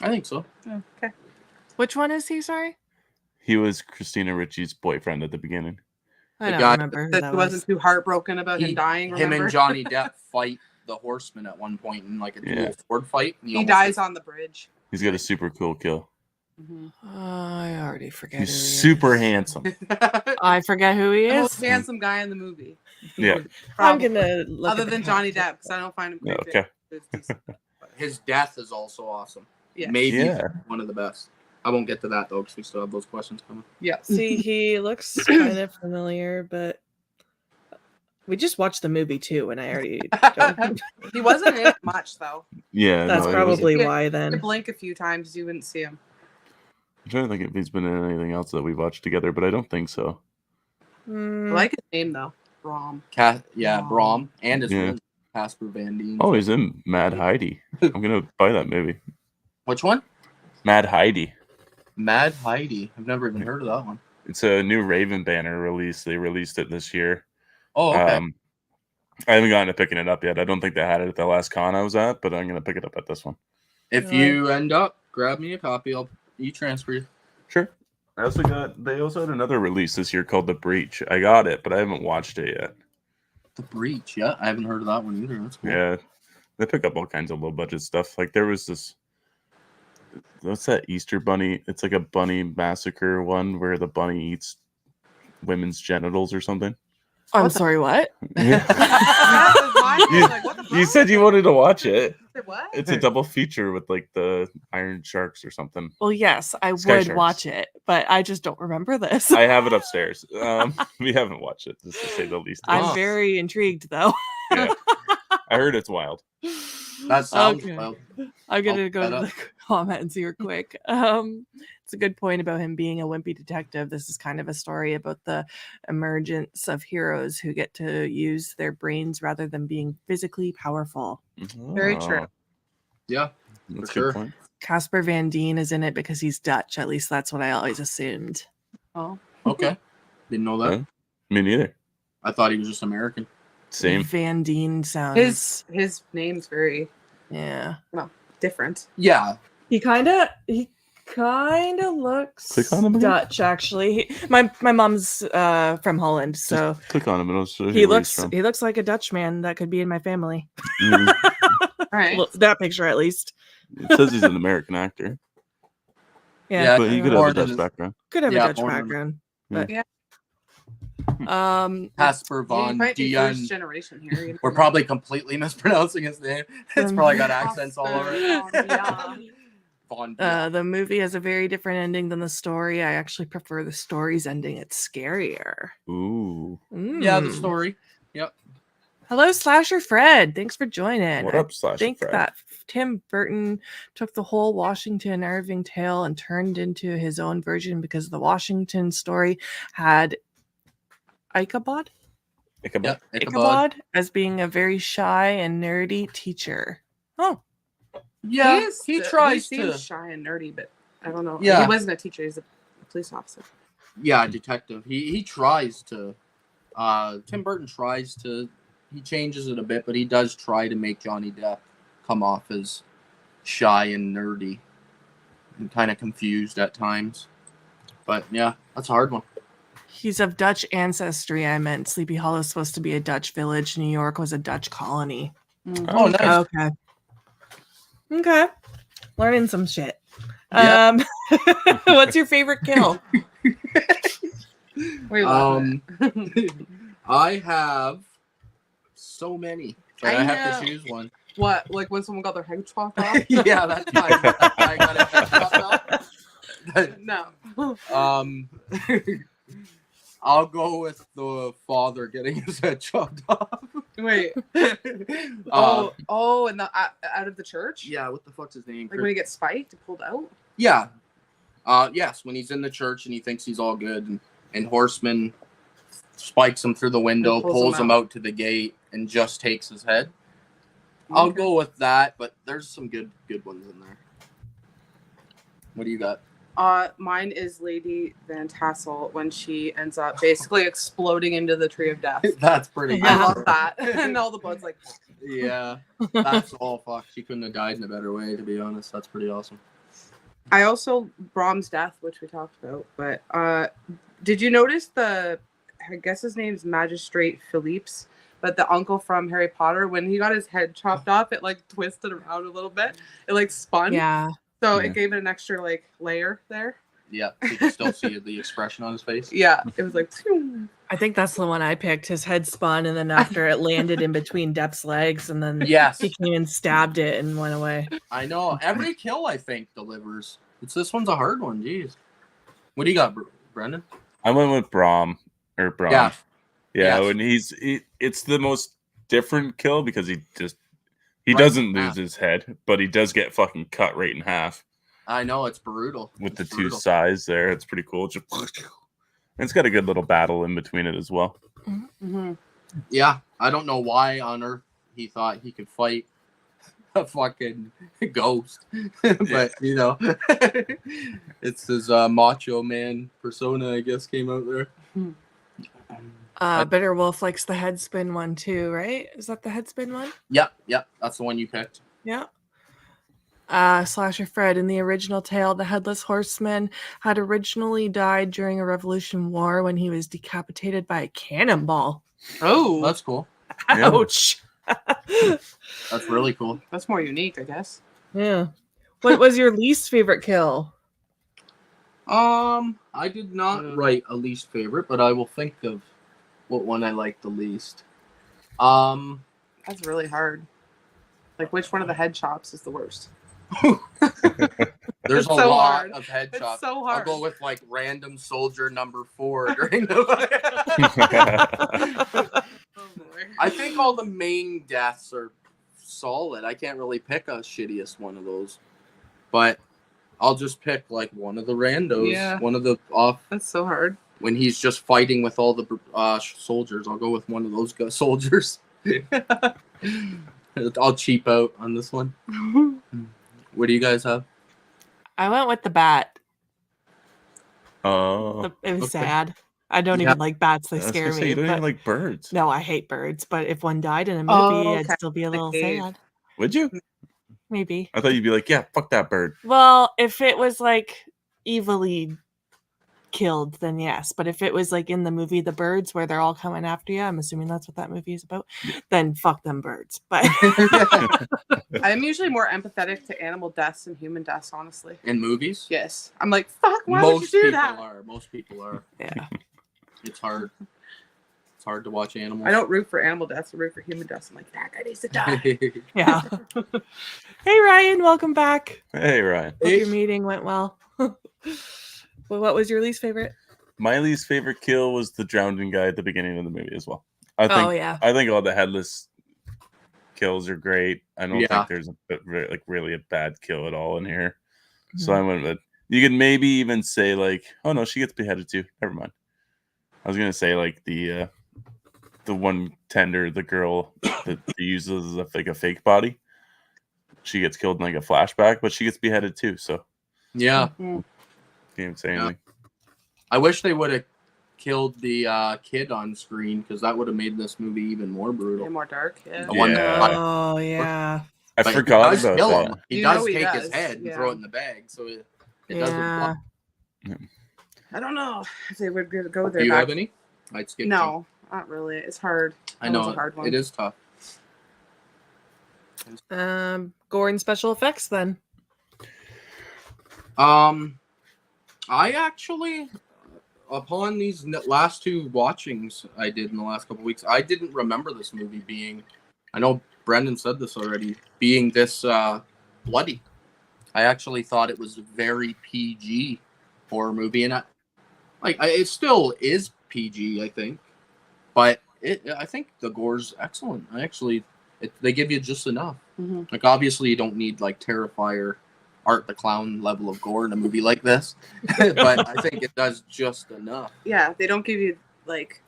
I think so. Oh, okay. Which one is he? Sorry, he was Christina Ricci's boyfriend at the beginning. I The don't guy remember who That that he wasn't was. too heartbroken about him dying. Him Remember? and Johnny Depp fight the Horseman at one point in like a dual Yeah. sword fight. And He almost dies on the bridge. He's got a super cool kill. Mhm. I already forget. He's who he super is. handsome. I forget who he The is. most handsome guy in the movie. Yeah. I'm Probably. gonna look Other at the than Johnny cast. Depp, because I don't find him Yeah, creepy. okay. It's decent. His death is also awesome. Yes. Maybe Yeah. one of the best. I won't get to that though, because we still have those questions coming. Yes. See, he looks kind of familiar, but we just watched the movie too, and I already don't. He wasn't in it much though. Yeah, That's no, it probably wasn't. why You then. blink a few times, you wouldn't see him. I'm trying to think if he's been in anything else that we've watched together, but I don't think so. I Mm, like his name though. Rom. Yeah, Wow. Brom and his Yeah. friend Casper Van Dien. Oh, he's in Mad Heidi. I'm gonna buy that movie. Which one? Mad Heidi. Mad Heidi. I've never even heard of that one. It's a new Raven banner release. They released it this year. Oh, okay. I haven't gotten to picking it up yet. I don't think they had it at the last con I was at, but I'm gonna pick it up at this one. If you end up, grab me a copy. I'll e-transfer you. Sure. They also had another release this year called The Breach. I got it, but I haven't watched it yet. The Breach. Yeah, I haven't heard of that one either. That's cool. Yeah. They pick up all kinds of low budget stuff. Like there was this what's that Easter bunny? It's like a bunny massacre one where the bunny eats women's genitals or something. I'm sorry, what? Yeah. I was like, what the You fuck? said you wanted to watch it. Said what? It's a double feature with like the Iron Sharks or something. Well, yes, I Sky would Sharks. watch it, but I just don't remember this. I have it upstairs. We haven't watched it, just to say the least. I'm Oh. very intrigued, though. Yeah. I heard it's wild. That sounds Okay. wild. I'm gonna I'll go look to that the comment and see real quick. It's a good point about him being a wimpy detective. This is kind of a story about the emergence of heroes who get to use their brains rather than being physically powerful. Very true. Oh, Yeah. that's a sure. good point. Casper Van Dien is in it because he's Dutch. At least that's what I always assumed. Oh. Okay. Didn't know that. Yeah. Me neither. I thought he was just American. Same. Van Dien sounds. His name's very Yeah. different. Yeah. He kind of looks Click on him again? Dutch. Actually, my mom's from Holland, so Click on him and I'll show you he where he's looks from. like a Dutch man that could be in my family. Mhm. All right. Well, that picture, at least. It says he's an American actor, Yeah, Yeah, but he could More have a than Dutch his- background. could have yeah, a Dutch born in- background. Yeah. Casper You Von might be Dien. first generation here. you We're know. probably completely mispronouncing his name. It's probably got accents all over it. Yeah. Von Dien. The movie has a very different ending than the story. I actually prefer the story's ending. It's scarier. Ooh. Yeah, the Mm. story. Hello, Slasher Fred. Thanks for joining. What I up, Slash? think that Tim Burton took the whole Washington Irving tale and turned into his own version because the Washington story had Ichabod. Ichabod? Yep, Ichabod. Ichabod as being a very shy and nerdy teacher. Oh, Yeah, he tries he seems to. shy and nerdy, but I don't know. Yeah. He wasn't a teacher. He's a police officer. Yeah, detective. He tries to. Tim Burton tries to. He changes it a bit, but he does try to make Johnny Depp come off as shy and nerdy and kind of confused at times. But yeah, that's a hard one. he's of Dutch ancestry. I meant Sleepy Hollow is supposed to be a Dutch village. New York was a Dutch colony. Oh, nice. Okay. Okay. Learning some shit. Yeah. What's your favorite kill? We love I have so many, but I I have know. to choose one. What? Like when someone got their head chopped off? Yeah, that's fine. I got it chopped off. No. I'll go with the father getting his head chopped off. Wait. Um, And the out of the church? yeah, what the fuck's his name? Like when he gets spiked and pulled out? Yeah. Yes, when he's in the church and he thinks he's all good, and Horseman spikes him through the window, And pulls pulls him him out to the gate, and just takes his head. I'll Okay. go with that, but there's some good ones in there. What do you got? Mine is Lady Van Tassel when she ends up basically exploding into the tree of death. That's pretty good. I love that. And all the blood's like, Yeah, that's all. Fuck, she couldn't have died in a better way, to be honest. That's pretty awesome. I also Brahm's death, which we talked about, but did you notice I guess his name's Magistrate Philippes, but the uncle from Harry Potter, when he got his head chopped off, it like twisted around a little bit. It like spun. Yeah. So Yeah. it gave it an extra like layer there. Yeah, you can still see the expression on his face. Yeah. It was like phew. I think that's the one I picked. His head spun, and then after it landed in between Depp's legs, and then Yes, he came and stabbed it and went away. I know. Every kill, I think, delivers. This one's a hard one. Jeez. What do you got, Brendan? I went with Brahm. Yeah, Yes. when it's the most different kill because he Right doesn't in lose half. his head, but he does get fucking cut right in half I know, it's brutal. with the It's two brutal. sides there. It's pretty cool. Just and it's got a good little battle in between it as well. Mm-hmm. Yeah, I don't know why on earth he thought he could fight a fucking ghost, but you know, it's his macho man persona, I guess, came out there. Bitter Wolf likes the head spin one too, right? Is that the head spin one? Yep, that's the one you picked. Yeah. Slasher Fred, in the original tale, the Headless Horseman had originally died during a Revolution War when he was decapitated by a cannonball. Oh, That's cool. Yeah. Ouch. That's really cool. that's more unique, I guess. Yeah. What was your least favorite kill? I did not write a least favorite, but I will think of what one I like the least. That's really hard. Like, which one of the head chops is the worst? There's It's a so lot hard. of head It's chops. so I'll hard. go with like random soldier number 4 during the. Oh boy. I think all the main deaths are solid. I can't really pick a shittiest one of those, but I'll just pick like one of the randos. Yeah. One of the off That's so hard. when he's just fighting with all the soldiers. I'll go with one of those soldiers. I'll cheap out on this one. What do you guys have? I went with the bat. Oh, It was okay. sad. I don't Yeah. even like bats. They I was scare gonna say, me. you don't even but- like birds. No, I hate birds. But if one died in a movie, Oh, I'd okay. still be a little Okay. sad. Would you? Maybe. I thought you'd be like, yeah, fuck that bird. Well, if it was like evilly killed, then yes. But if it was like in the movie The Birds where they're all coming after you, I'm assuming that's what that movie is about, then fuck them birds. But I'm usually more empathetic to animal deaths than human deaths, honestly. In movies? Yes. I'm like, fuck, why would you do people that? are. Most people are. yeah. It's hard. It's hard to watch animals. I don't root for animal deaths, I root for human deaths. I'm like, that guy needs to die. Yeah. Hey Ryan, welcome back. Hey, Ryan. Hope your meeting went well. Well, what was your least favorite? My least favorite kill was the drowning guy at the beginning of the movie as well. I think yeah. I think all the headless kills are great. I don't Yeah. think there's really a bad kill at all in here. So Mhm. I went with. You could maybe even say like, oh no, she gets beheaded too. Never mind. I was gonna say like the the one tender, the girl that he uses as like a fake body. She gets killed in like a flashback, but she gets beheaded too. So Yeah. Mhm. can't say Yeah. anything. I wish they would have killed the kid on screen, because that would have made this movie even more brutal. And more dark. Yeah. The one Yeah. Oh yeah. I But forgot he does about kill that. him. He You does know he take does, his head and yeah. throw it in the bag, so it Yeah. doesn't. I don't know if they would go there. Do you back. have any? I'd skip. No, not really. It's hard. I That was know a hard one. it is tough. Gore and special effects then. I actually, upon these last two watchings I did in the last couple weeks, I didn't remember this movie being. I know Brendan said this already, being this bloody. I actually thought it was a very PG horror movie, and it still is PG, I think, but I think the gore's excellent. They give you just enough. Mhm. Like, obviously, you don't need like Terrifier, Art the Clown level of gore in a movie like this, but I think it does just enough. Yeah, they don't give you like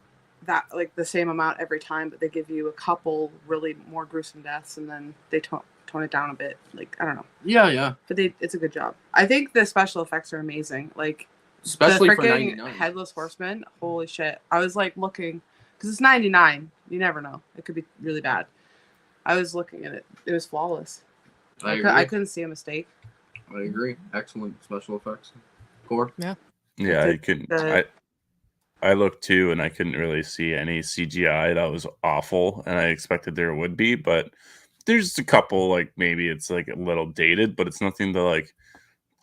that, like the same amount every time, but they give you a couple really more gruesome deaths, and then they tone it down a bit. Like, I don't know, Yeah, but it's a good job. I think the special effects are amazing. Like, especially the for freaking 99. Headless Horseman. Holy shit! I was like looking because it's 99. You never know; it could be really bad. I was looking at it; it was flawless. I couldn't see a mistake. I agree. Excellent special effects. Gore. Yeah, The- I couldn't. the- I looked too, and I couldn't really see any CGI. That was awful, and I expected there would be, but there's a couple, like maybe it's like a little dated, but it's nothing to like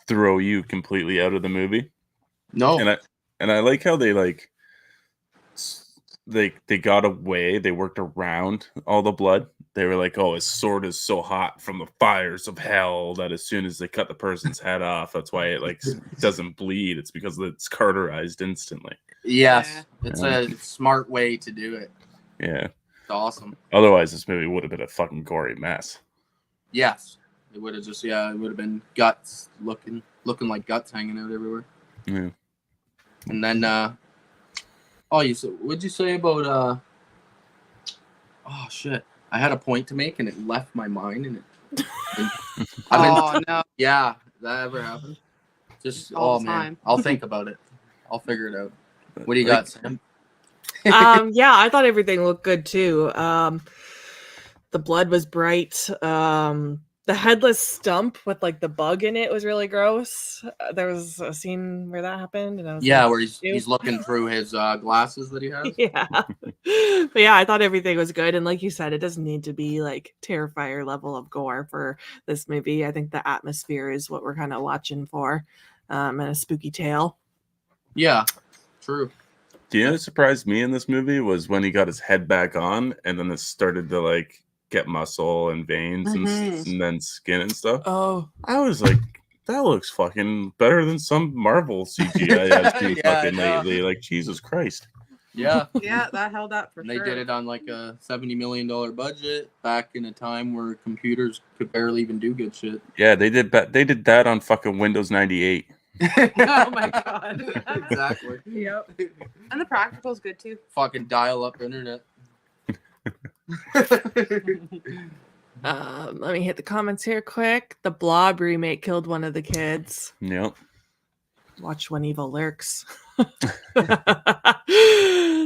throw you completely out of the movie. No. And I like how they like they got away. They worked around all the blood. They were like, "Oh, his sword is so hot from the fires of hell that as soon as they cut the person's head off, that's why it like doesn't bleed. It's because it's cauterized instantly." Yes, Yeah. it's a smart way to do it. Yeah. It's awesome. Otherwise, this movie would have been a fucking gory mess. Yes, it would have just it would have been guts looking like guts hanging out everywhere. Yeah. And then what'd you say about oh shit, I had a point to make and it left my mind and Oh no! yeah, that ever happened? Just All oh the man, time. I'll think about it. I'll figure it out. What do you got, Sam? Yeah, I thought everything looked good too. The blood was bright. The headless stump with like the bug in it was really gross. There was a scene where that happened, and I was Yeah, like, where he's looking through his glasses that he has. yeah. But yeah, I thought everything was good, and like you said, it doesn't need to be like Terrifier level of gore for this movie. I think the atmosphere is what we're kind of watching for, and a spooky tale. Yeah, true. Do you know what surprised me in this movie was when he got his head back on and then it started to like get muscle and veins Mhm. and then skin and stuff. Oh, I was like, that looks fucking better than some Marvel CGI I've seen Yeah, I fucking know. lately. Like, Jesus Christ. Yeah. Yeah, that held up for And sure. they did it on like a $70 million budget back in a time where computers could barely even do good shit. Yeah, they did that on fucking Windows 98. Oh my god! Exactly. Yep. And the practical's good too. Fucking dial up internet. let me hit the comments here quick. The Blob remake killed one of the kids. Yep. Watch When Evil Lurks.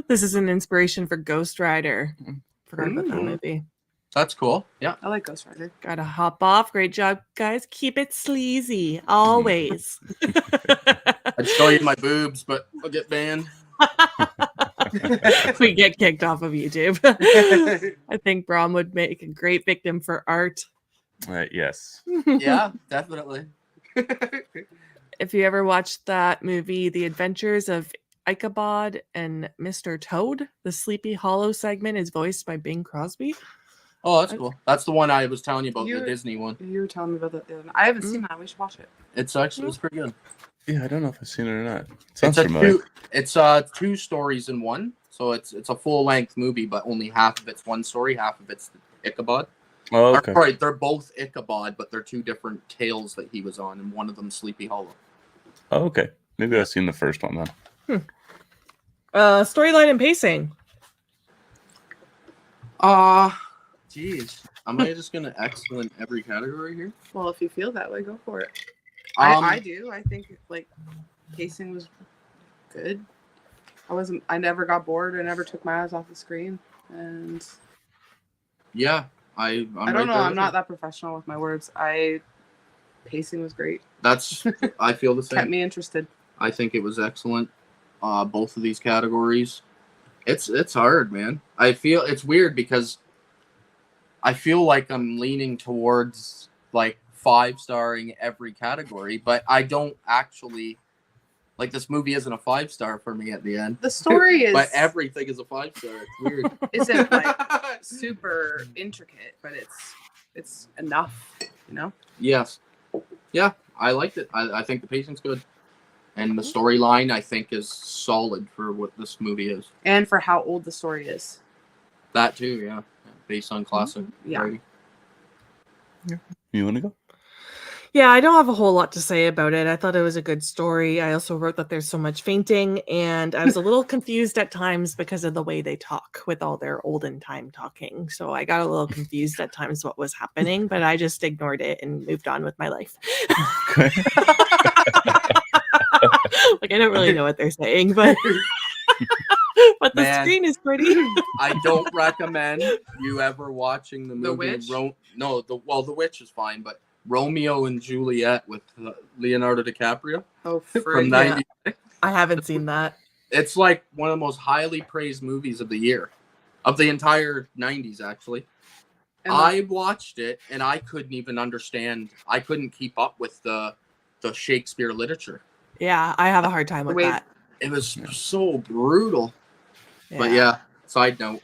This is an inspiration for Ghost Rider. Forgot about that Ooh. movie. That's cool. Yeah. I like Ghost Rider. Gotta hop off. Great job, guys. Keep it sleazy. Always. I'd show you my boobs, but I'll get banned. We get kicked off of YouTube. I think Brom would make a great victim for art. Yes. Yeah, definitely. If you ever watched that movie, The Adventures of Ichabod and Mr. Toad, the Sleepy Hollow segment is voiced by Bing Crosby. Oh, that's cool. That's the one I was telling you about, You- the Disney one. You were telling me about that the other night. I haven't seen that. We should watch it. It's pretty good. Yeah, I don't know if I've seen it or not. Sounds It's familiar. it's two stories in one. So it's a full length movie, but only half of it's one story, half of it's Ichabod. Oh, Or, okay. sorry, they're both Ichabod, but they're two different tales that he was on, and one of them Sleepy Hollow. Oh, okay. Maybe I've seen the first one then. Storyline and pacing. Jeez. Am I just gonna excellent every category here? Well, if you feel that way, go for it. Um, I do. I think like pacing was good. I never got bored. I never took my eyes off the screen. And Yeah, I'm I don't right know. there I'm with not you. that professional with my words. Pacing was great. That's. I feel the Kept same. me interested. I think it was excellent. Both of these categories. It's hard, man. I feel it's weird because I feel like I'm leaning towards like 5-starring every category, but I don't actually like this movie isn't a 5-star for me at the end. The story is But everything is a 5-star. It's weird. isn't like super intricate, but it's enough, you know? Yes. Yeah, I liked it. I think the pacing's good. And the storyline, I think, is solid for what this movie is. And for how old the story is. That too, yeah. Based on classic. Yeah. writing. You want to go? Yeah, I don't have a whole lot to say about it. I thought it was a good story. I also wrote that there's so much fainting, and I was a little confused at times because of the way they talk with all their olden time talking. So I got a little confused at times what was happening, but I just ignored it and moved on with my life. Okay. Like I don't really know what they're saying, but but the Man. screen is pretty. I don't recommend you ever watching the movie. Witch? The Witch is fine, but Romeo and Juliet with Leonardo DiCaprio Oh, from frig. 90. I haven't seen that. It's like one of the most highly praised movies of the year, of the entire 90s, actually. And I watched it and I couldn't even understand. I couldn't keep up with the Shakespeare literature. Yeah, I have a hard time with Wait. that. It was so brutal. But yeah, side note.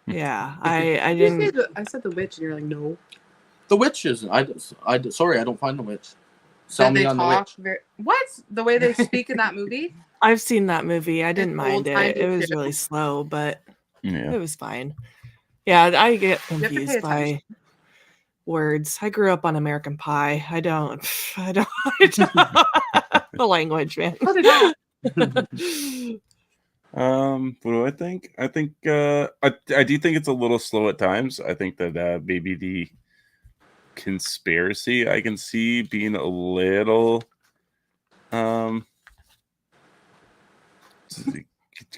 Yeah, I You said didn't. I said the witch, and you're like, no. The Witch isn't. Sorry, I don't find The Witch. Sell That me they on The talk Witch. what? The way they speak in that movie? I've seen that movie. I didn't mind it. old-timey It was too. really slow, but Yeah. it was fine. Yeah, I get have to pay confused by attention. words. I grew up on American Pie. I don't the language, man. Oh, they don't. What do I think? I think I do think it's a little slow at times. I think that maybe the conspiracy I can see being a little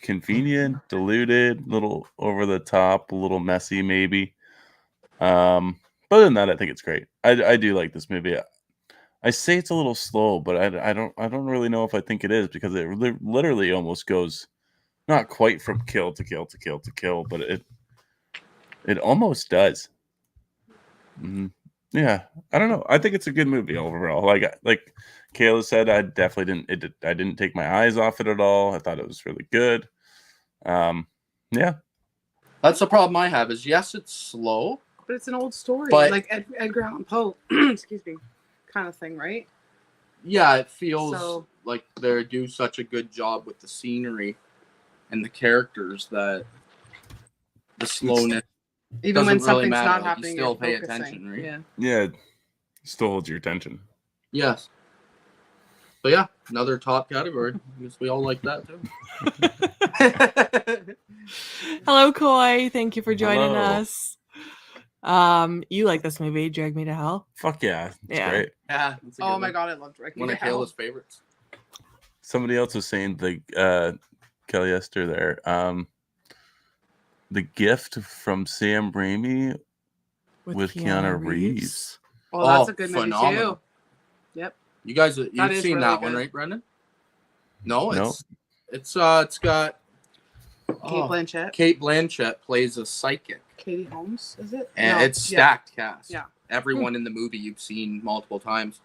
convenient, diluted, little over the top, a little messy maybe. But other than that, I think it's great. I do like this movie. I say it's a little slow, but I don't really know if I think it is because it literally almost goes not quite from kill to kill to kill to kill, but it almost does. Yeah, I don't know. I think it's a good movie overall. Like Kayla said, I definitely didn't take my eyes off it at all. I thought it was really good. Yeah. That's the problem I have is, yes, it's slow. But it's an old story. But- like Edgar Allan Poe, excuse me, kind of thing, right? Yeah, it feels So- like they do such a good job with the scenery and the characters that the slowness. Even when Doesn't really something's matter, not like, you happening, still you're pay focusing. attention, right? Yeah. Yeah, it still holds your attention. Yes. But yeah, another top category. I guess we all like that too. Hello, Coy. Thank you for joining Hello. us. You like this movie, Drag Me to Hell? Fuck yeah, it's Yeah. great. Yeah. that's a Oh good my one. god, I love Drag Me One to of Hell. Kayla's favorites. Somebody else was saying Kelly Esther there. The Gift from Sam Raimi with Keanu Reeves. Oh, that's Oh, a good movie phenomenal. too. Yep. You guys, you've That is seen really that one, good. right, Brendan? No, No. it's got Kate Blanchett, Kate Blanchett plays a psychic, Katie Holmes, is it? and No, it's yeah. stacked cast. Yeah. Everyone in the movie you've seen multiple times,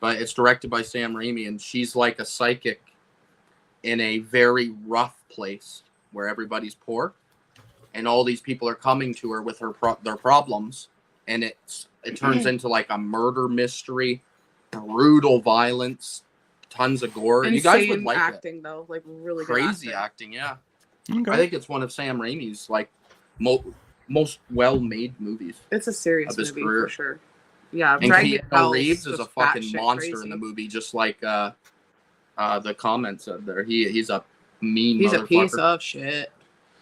but it's directed by Sam Raimi, and she's like a psychic in a very rough place where everybody's poor, and all these people are coming to her with their problems, and it turns into like a murder mystery, brutal violence, tons of gore. Insane You guys would like it. acting though, like really good Crazy acting. acting, yeah. Okay. I think it's one of Sam Raimi's like most well-made movies. It's a serious Of his movie career. for sure. Yeah, And Drag Me to Hell Keanu Reeves is a just fucking batshit monster crazy. in the movie, just like the comments said there. He's a mean He's a piece motherfucker. of shit.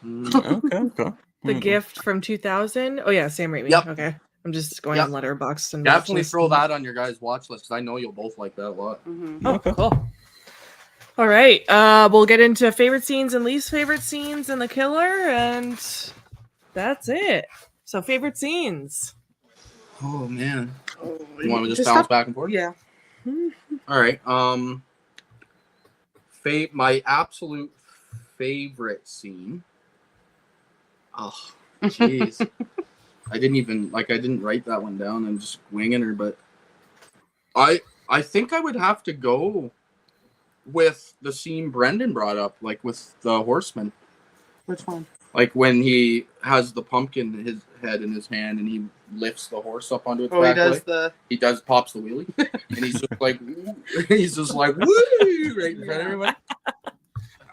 Mm. Okay. The Mhm. Gift from 2000. Oh yeah, Sam Raimi. Yep. Okay, I'm just going Yep. on Letterboxd and Definitely watching throw this. that on your guys' watch list because I know you'll both like that a lot. Mhm. Oh, Okay. cool. All right. We'll get into favorite scenes and least favorite scenes in The Killer, and that's it. So favorite scenes. Oh man, you want me to just Just bounce have- back and forth? Yeah. All right. My absolute favorite scene. Oh, jeez. I didn't write that one down. I'm just winging her, but I think I would have to go with the scene Brendan brought up, like with the horseman. Which one? Like when he has the pumpkin his head in his hand and he lifts the horse up onto its Oh, he back does leg. the. Pops the wheelie, and he's just like, woo, right in front of everybody.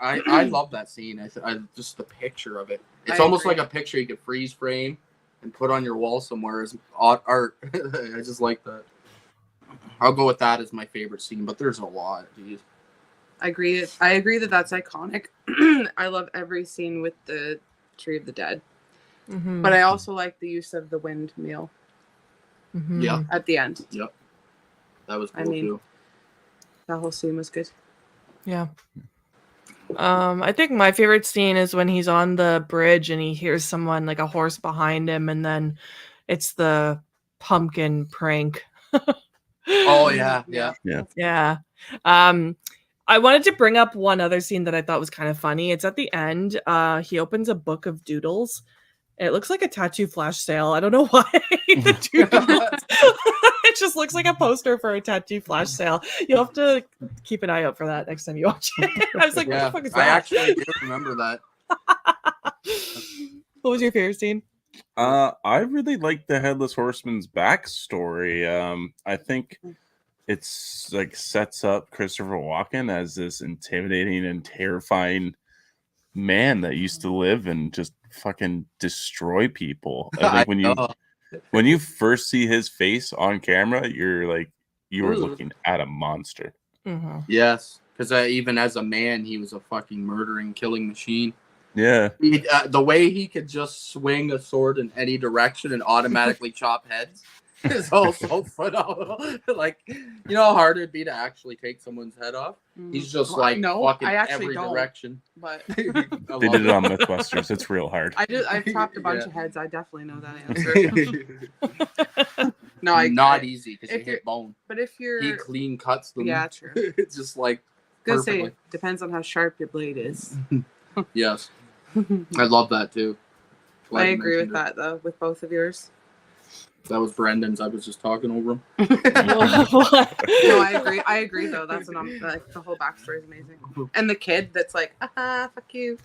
I love that scene. I just the picture of it. It's I almost agree. like a picture you could freeze frame and put on your wall somewhere as art. I just like that. I'll go with that as my favorite scene, but there's a lot. Jeez. I agree. I agree that that's iconic. I love every scene with the Tree of the Dead, Mhm. but I also like the use of the windmill Mhm. Yeah. at the end. Yep. That was cool I mean- too. That whole scene was good. Yeah. I think my favorite scene is when he's on the bridge and he hears someone like a horse behind him, and then it's the pumpkin prank. Oh yeah, yeah. Yeah. I wanted to bring up one other scene that I thought was kind of funny. It's at the end. He opens a book of doodles. It looks like a tattoo flash sale. I don't know why. The doodles. It just looks like a poster for a tattoo flash sale. You'll have to keep an eye out for that next time you watch it. I was like, Yeah, what the fuck is I that? actually do remember that. What was your favorite scene? I really like the Headless Horseman's backstory. I think it's like sets up Christopher Walken as this intimidating and terrifying man that used to live and just fucking destroy people. I think when you first see his face on camera, you're like you were Ooh. looking at a monster. Mm-hmm. Yes, because even as a man, he was a fucking murdering, killing machine. Yeah. The way he could just swing a sword in any direction and automatically chop heads is also phenomenal. Like, you know how hard it'd be to actually take someone's head off? He's just Well, like no, fucking I actually every don't. direction. But They did it on Mythbusters. It's real hard. I've chopped a bunch Yeah. of heads. I definitely know that answer. No, Not easy because you if you're- hit bone. But if you're, He clean cuts them. yeah, true. It's just like Gonna say perfectly. depends on how sharp your blade is. Yes, I love that too. Glad I you agree with mentioned that though, with both of yours. it. That was Brendan's. I was just talking over him. No, I agree though. That's what I'm like. The whole backstory is amazing, and the kid that's like, fuck you.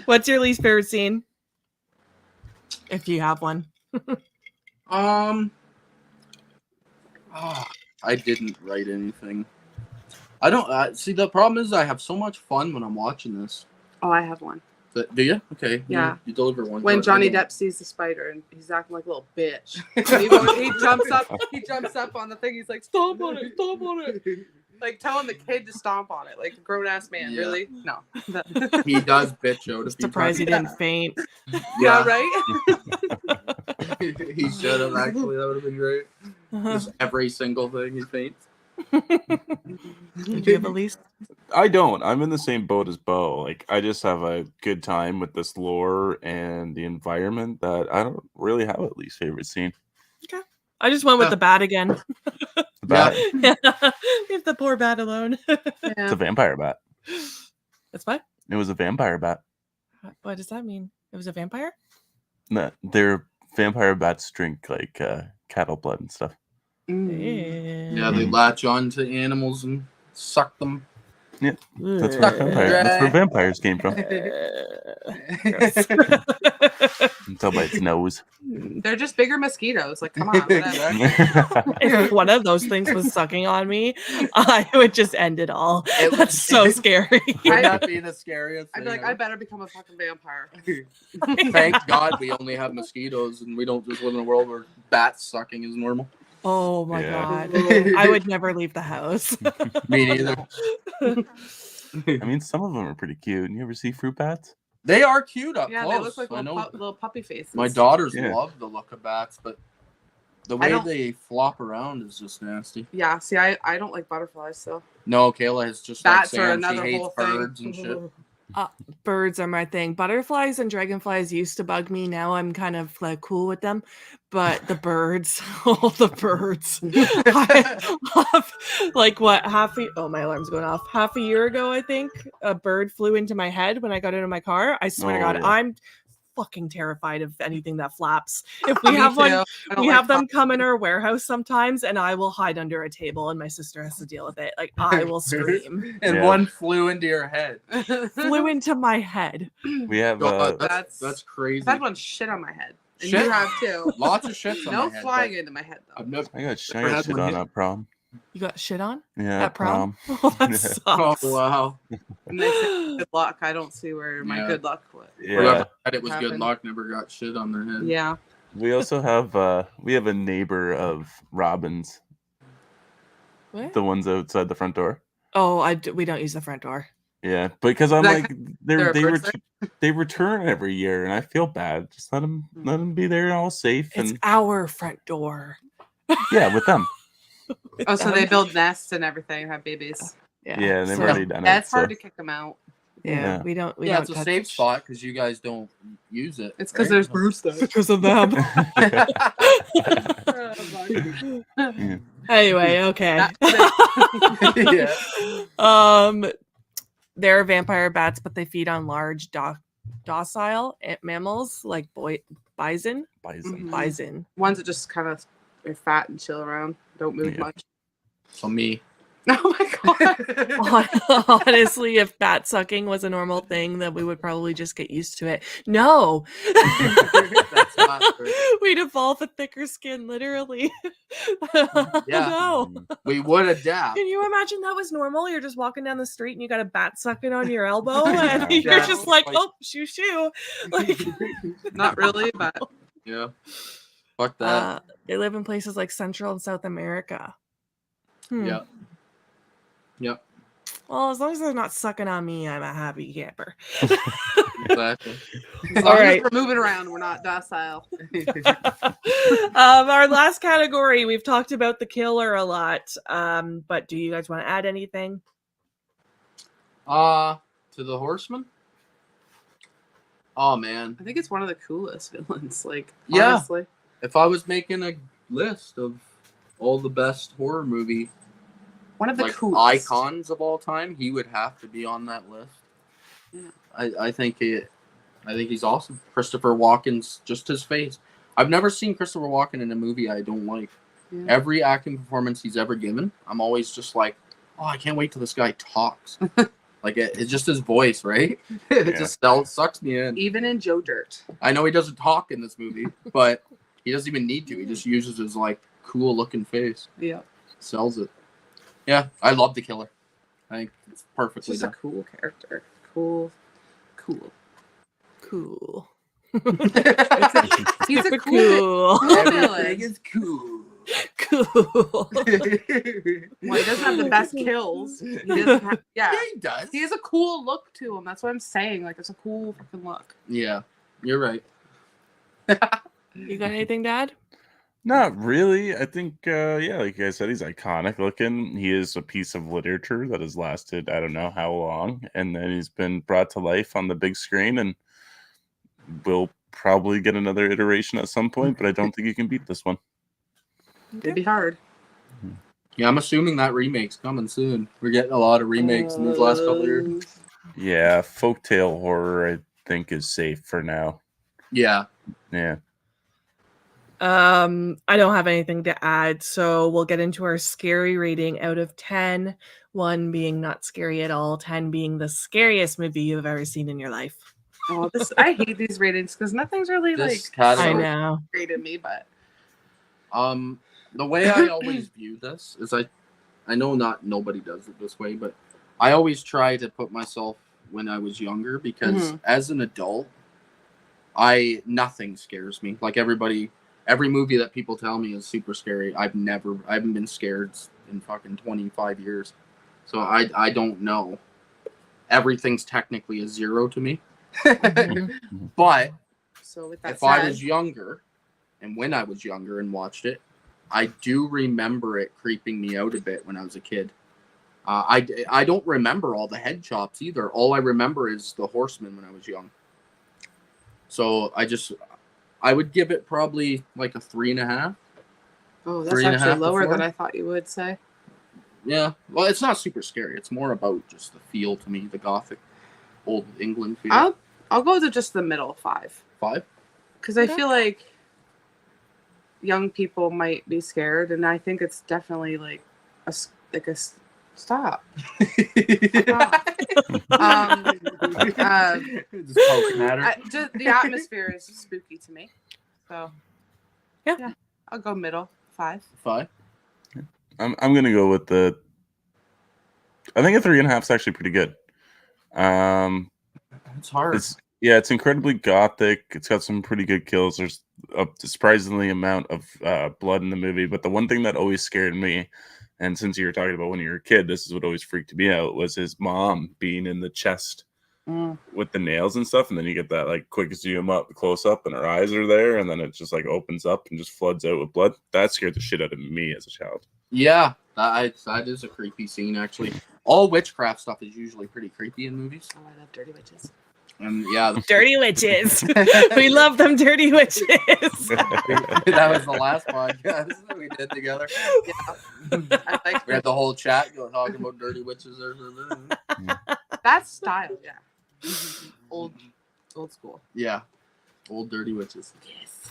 What's your least favorite scene? If you have one. I didn't write anything. I don't see. The problem is I have so much fun when I'm watching this. Oh, I have one. Do you? Okay. Yeah. You deliver one. When Go Johnny ahead. Depp sees the spider and he's acting like a little bitch. he jumps up on the thing. He's like, stomp on it, stomp on it. Like telling the kid to stomp on it, like a grown ass man. Yeah. Really? No. He does bitch out. a few Surprised he times. didn't faint. Yeah, right. He should have actually. That would have been great. Just every single thing he faints. Did you have a least? I don't. I'm in the same boat as Bo. Like I just have a good time with this lore and the environment that I don't really have a least favorite scene. I just went with the bat again. The bat. Leave the poor bat alone. It's Yeah. a vampire bat. That's fine. It was a vampire bat. What does that mean? It was a vampire? No, their vampire bats drink like cattle blood and stuff. Mm. Yeah, they latch on to animals and suck them. That's where vampires came from. Until by its nose. They're just bigger mosquitoes. Like, come on. whatever. If one of those things was sucking on me, I would just end it all. It That's so scary. Would that be the scariest I'd thing? be like, I ever? better become a fucking vampire. Thank God we only have mosquitoes and we don't just live in a world where bat sucking is normal. Oh my Yeah. god. I would never leave the house. Me neither. I mean, some of them are pretty cute. You ever see fruit bats? They are cute up Yeah, close. they look like I know little puppy faces. my daughters Yeah. love the look of bats, but the I way don't- they flop around is just nasty. Yeah, see, I don't like butterflies, so No, Kayla is just bats like are Sam. another She hates whole thing. birds and shit. Birds are my thing. Butterflies and dragonflies used to bug me. Now I'm kind of like cool with them. But the birds, all the birds. Like what, oh, my alarm's going off. Half a year ago, I think, a bird flew into my head when I got into my car. I swear to Oh, God, yeah. I'm fucking terrified of anything that flaps. If we Me have one, too. I don't we like have them come in our warehouse sometimes, and I will hide under a table, and my sister has to deal with it. Like, I will scream. And Yeah. one flew into your head. Flew into my head. We have God, That's- that's crazy. I've had one shit on my head. And Shit? you have too. Lots of shits on No my head. flying but into my head though. I've never. I got Never had shit one on hit. at prom. You got shit on Yeah, at prom? Oh, that Yeah. Oh sucks. wow! And they say good luck. I don't see where my Yeah. good luck was. Yeah. Whoever said it was good Happened. luck never got shit on their head. Yeah. We also have we have a neighbor of Robin's, What? the ones outside the front door. Oh, we don't use the front door. Yeah, because I'm That like there they are birds they return every year, and I feel bad. Just let them be there all safe It's and our front door. yeah, with them. Oh, so they build nests and everything, have babies. Yeah, and they've so- already done Yeah, it. it's hard So. to kick them out. Yeah, Yeah. we don't. We Yeah, don't it's a touch- safe spot because you guys don't use it. It's because right? there's birds there. because of them. Yeah. Anyway, okay. Yeah. They're vampire bats, but they feed on large docile mammals like bison. Bison. Mhm. Bison. Ones that just kind of are fat and chill around, don't move Yeah. much. So me. Oh my god. Honestly, if bat sucking was a normal thing, then we would probably just get used to it. No, That's not true. we'd evolve a thicker skin, literally. Yeah. No. We would adapt. Can you imagine that was normal? You're just walking down the street and you got a bat sucking on your elbow, and Yeah. you're Yeah. just like, Like- oh, shoo shoo. Like, Not really, but Yeah. Fuck that. they live in places like Central and South America. Hmm. Yep. Yep. Well, as long as they're not sucking on me, I'm a happy camper. Exactly. as All long right. as we're moving around, we're not docile. Our last category, we've talked about the killer a lot. But do you guys want to add anything? To the horseman? Oh man. I think it's one of the coolest villains. Like, Yeah. honestly. If I was making a list of all the best horror movie One of the like coolest. icons of all time, he would have to be on that list. Yeah. I think he's awesome. Christopher Walken's just his face. I've never seen Christopher Walken in a movie I don't like. Yeah. Every acting performance he's ever given, I'm always just like, oh, I can't wait till this guy talks. Like it's just his voice, right? It Yeah. just sucks me in. Even in Joe Dirt. I know he doesn't talk in this movie, but he doesn't even need to. He just uses his like cool looking face, Yeah. sells it. Yeah, I love the killer. I think it's It's perfectly just a done. cool character. Cool. Cool. He's a cool. Cool. Everything is cool. Cool. Well, he doesn't have the best kills. He doesn't have, yeah. Yeah, he does. He has a cool look to him. That's what I'm saying. Like, it's a cool fucking look. Yeah, you're right. You got anything, Dad? Not really. I think, yeah, like I said, he's iconic looking. He is a piece of literature that has lasted, I don't know how long. And then he's been brought to life on the big screen and will probably get another iteration at some point, but I don't think you can beat this one. It'd be hard. Yeah, I'm assuming that remake's coming soon. We're getting a lot of remakes in these last couple of years. Yeah, folktale horror, I think, is safe for now. Yeah. Yeah. I don't have anything to add, so we'll get into our scary rating out of 10. 1 being not scary at all, 10 being the scariest movie you've ever seen in your life. Oh, I hate these ratings because nothing's really This like I category. know. great to me, but The way I always view this is I know not nobody does it this way, but I always try to put myself when I was younger because as an adult, nothing scares me. Like every movie that people tell me is super scary. I haven't been scared in fucking 25 years. So I don't know. Everything's technically a 0 to me. But So with that if said, I was younger, and when I was younger and watched it, I do remember it creeping me out a bit when I was a kid. I don't remember all the head chops either. All I remember is the Horseman when I was young. So I would give it probably like a 3.5. oh, that's 3.5 actually to lower 4. than I thought you would say. Yeah, well, it's not super scary. It's more about just the feel to me, the gothic old England feel. I'll go to just the middle 5 5. because I feel like young people might be scared, and I think it's definitely like a stop. Just poking at her. Just the atmosphere is spooky to me, so Yeah. I'll go middle 5. 5. I'm gonna go with the. I think a 3.5 is actually pretty good. It's hard. It's incredibly gothic. It's got some pretty good kills. There's a surprisingly amount of blood in the movie. But the one thing that always scared me, and since you were talking about when you were a kid, this is what always freaked me out, was his mom being in the chest with the nails and stuff. And then you get that like quick zoom up, close up, and her eyes are there. And then it just like opens up and just floods out with blood. That scared the shit out of me as a child. Yeah, that is a creepy scene, actually. All witchcraft stuff is usually pretty creepy in movies. Oh, I love dirty witches. And yeah, Dirty witches. We love them dirty witches. that was the last podcast that we did together. I like We had the whole chat talking about dirty witches. that style. Yeah, old school. Yeah, old dirty witches. Yes.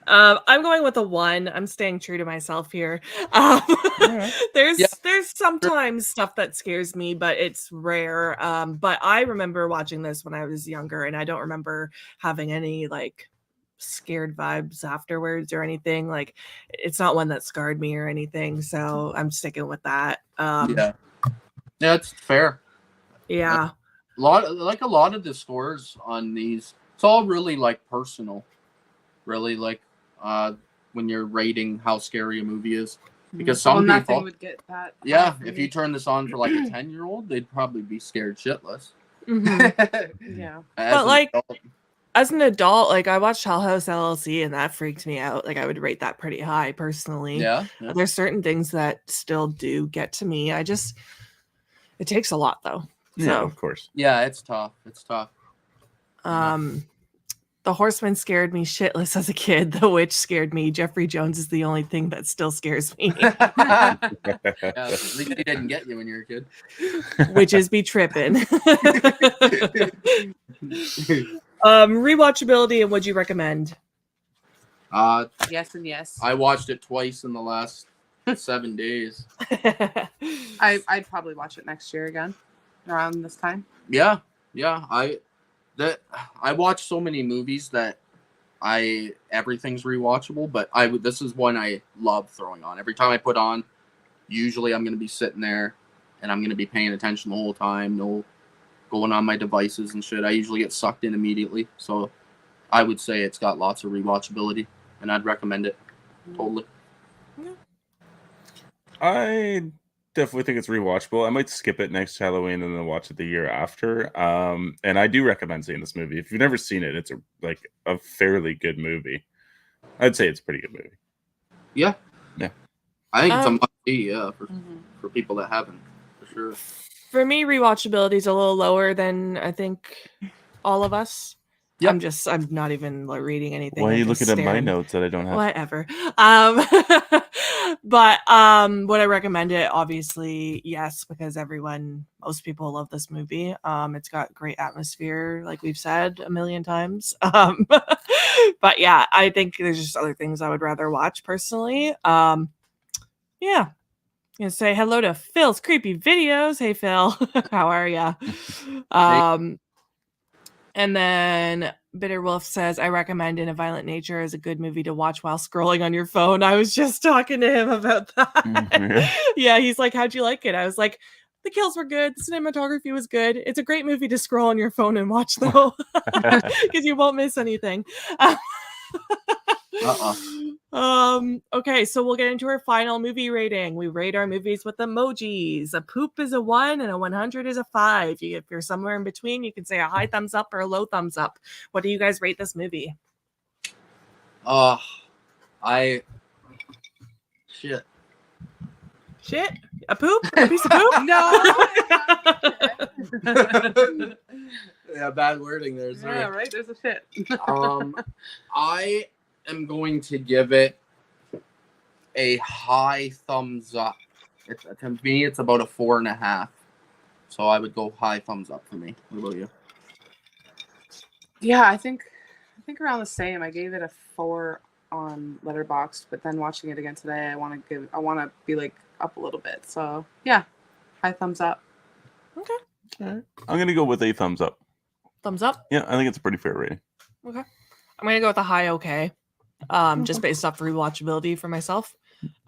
I'm going with a 1. I'm staying true to myself here. There's sometimes stuff that scares me, but it's rare. But I remember watching this when I was younger, and I don't remember having any like scared vibes afterwards or anything. Like, it's not one that scarred me or anything. So I'm sticking with that. Yeah, it's fair. Yeah. A lot of the scores on these, it's all really like personal. Really, like when you're rating how scary a movie is, because some nothing people would get that. Yeah, if you turn this on for like a 10-year-old, they'd probably be scared shitless. Yeah. But like, as an adult, like I watched Hell House LLC and that freaked me out. Like I would rate that pretty high personally. Yeah. There's certain things that still do get to me. It takes a lot though. Yeah, So, of course. Yeah, it's tough. It's tough. The Horseman scared me shitless as a kid. The Witch scared me. Jeffrey Jones is the only thing that still scares me. Yeah, at least he didn't get you when you were a kid. Witches be tripping. Rewatchability and would you recommend? Yes and yes. I watched it twice in the last 7 days. I'd probably watch it next year again, around this time. Yeah. I watch so many movies that everything's rewatchable, but this is one I love throwing on. Every time I put on, usually I'm gonna be sitting there and I'm gonna be paying attention the whole time, no going on my devices and shit. I usually get sucked in immediately. So I would say it's got lots of rewatchability and I'd recommend it. Totally. I definitely think it's rewatchable. I might skip it next Halloween and then watch it the year after. And I do recommend seeing this movie. If you've never seen it, it's a fairly good movie. I'd say it's a pretty good movie. Yeah. Yeah. I think it's a must-see, for people that haven't, for sure. For me, rewatchability is a little lower than I think all of us. Yep. I'm not even reading anything. Why are you I'm just looking at my staring. notes that I don't have? Whatever. But would I recommend it? Obviously, yes, because most people love this movie. It's got great atmosphere, like we've said a million times. But yeah, I think there's just other things I would rather watch personally. Yeah. I'm gonna say hello to Phil's Creepy Videos. Hey Phil, how are ya? And then Bitter Wolf says, I recommend In a Violent Nature as a good movie to watch while scrolling on your phone. I was just talking to him about that. Yeah, he's like, how'd you like it? I was like, the kills were good. The cinematography was good. It's a great movie to scroll on your phone and watch, though, because you won't miss anything. Okay, so we'll get into our final movie rating. We rate our movies with emojis. A poop is a 1 and a 100 is a 5. If you're somewhere in between, you can say a high thumbs up or a low thumbs up. What do you guys rate this movie? Shit. Shit? A poop? A piece of poop? No. Yeah, bad wording there. Yeah, Sorry. right. There's a shit. I am going to give it a high thumbs up. To me, it's about a 4.5. So I would go high thumbs up for me. What about you? Yeah, I think around the same. I gave it a 4 on Letterboxd, but then watching it again today, I want to be like up a little bit. So yeah, high thumbs up. Okay. I'm gonna go with a thumbs up. Thumbs up? Yeah, I think it's a pretty fair rating. Okay. I'm going to go with a high okay. Just based off rewatchability for myself.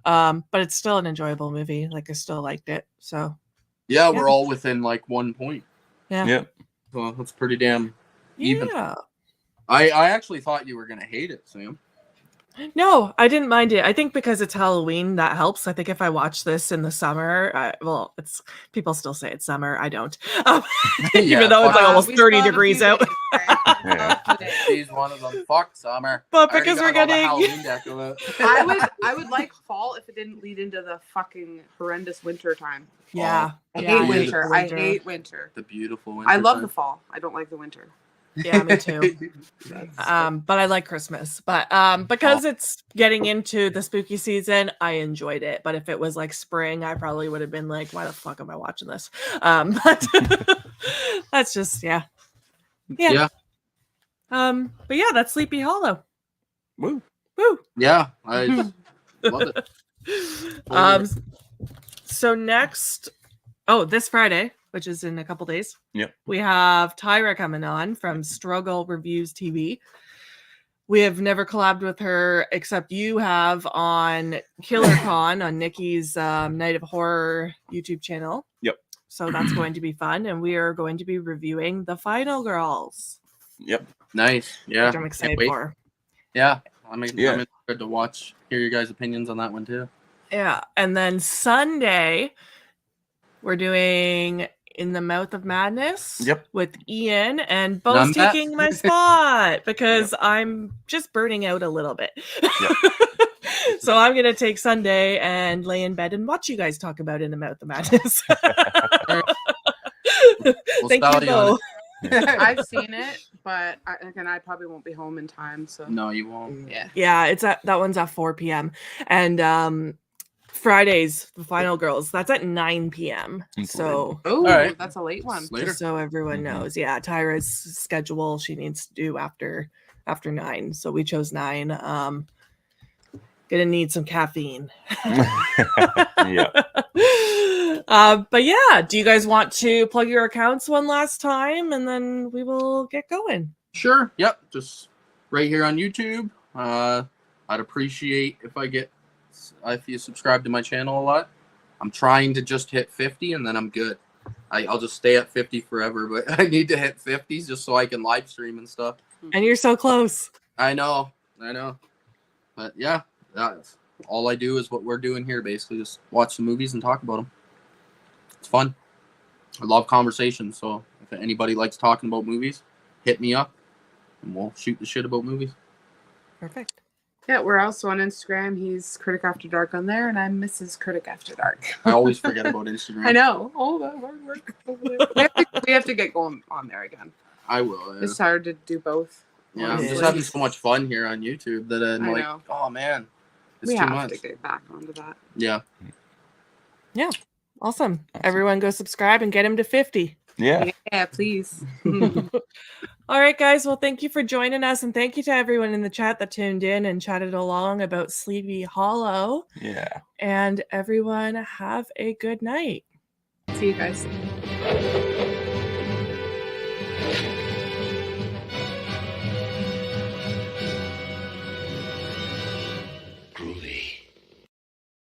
But it's still an enjoyable movie. Like, I still liked it. So Yeah, we're all within like 1 point. yeah. Yep. So that's pretty damn even. Yeah. I actually thought you were gonna hate it, Sam. No, I didn't mind it. I think because it's Halloween, that helps. I think if I watch this in the summer, well, it's people still say it's summer. I don't, even though it's like almost We 30 still have a degrees few out. days, right? Yeah. She's one of them. Fuck summer. But I already because we're got all the getting, Halloween decor out. I would like fall if it didn't lead into the fucking horrendous winter time. yeah, I yeah, hate I winter. the I hate winter. The beautiful winter I love time. the fall. I don't like the winter. Yeah, me too. But I like Christmas. But because it's getting into the spooky season, I enjoyed it. But if it was like spring, I probably would have been like, why the fuck am I watching this? But that's just yeah. Yeah. But yeah, that's Sleepy Hollow. Woo. Woo. Yeah, I love it. So next, this Friday, which is in a couple days. Yep. We have Tyra coming on from Struggle Reviews TV. We have never collabed with her except you have on KillerCon on Nikki's Night of Horror YouTube channel. Yep. So that's going to be fun, and we are going to be reviewing The Final Girls, Yep. Nice. Yeah. which I'm Can't excited wait. for. Yeah. I'm Yeah. excited to hear your guys' opinions on that one too. Yeah, and then Sunday we're doing In the Mouth of Madness. Yep. With Ian, and Bo's None taking my spot because I'm just burning out a little bit. So I'm gonna take Sunday and lay in bed and watch you guys talk about In the Mouth of Madness. We'll Thank style you, you on Bo. I've seen it, but I probably won't be home in time. So No, you won't. yeah. Yeah, that one's at 4 p.m. and Fridays, The Final Girls, that's at 9 p.m. So Oh, right. that's a late one. Later. just so everyone Mhm. knows, yeah, Tyra's schedule she needs to do after 9. So we chose 9. Gonna need some caffeine. Yeah. But yeah, do you guys want to plug your accounts one last time and then we will get going? Sure. Yep. Just right here on YouTube. I'd appreciate if you subscribe to my channel a lot. I'm trying to just hit 50 and then I'm good. I'll just stay at 50 forever, but I need to hit 50 just so I can live stream and stuff. And you're so close. I know. But yeah, that's all I do is what we're doing here, basically just watch the movies and talk about them. It's fun. I love conversations, so if anybody likes talking about movies, hit me up and we'll shoot the shit about movies. Perfect. Yeah, we're also on Instagram. He's Critic After Dark on there, and I'm Mrs. Critic After Dark. I always forget about Instagram. I know. All that hard work. we have to get going on there again. I will. Yeah. It's hard to do both. Yeah, I'm just Yeah. having so much fun here on YouTube that I'm I like, know. oh man, it's We too have much. to get back onto that. Yeah. Awesome. Everyone go subscribe and get him to 50. Yeah. Yeah, please. All right, guys. Well, thank you for joining us. And thank you to everyone in the chat that tuned in and chatted along about Sleepy Hollow. Yeah. And everyone have a good night. See you guys.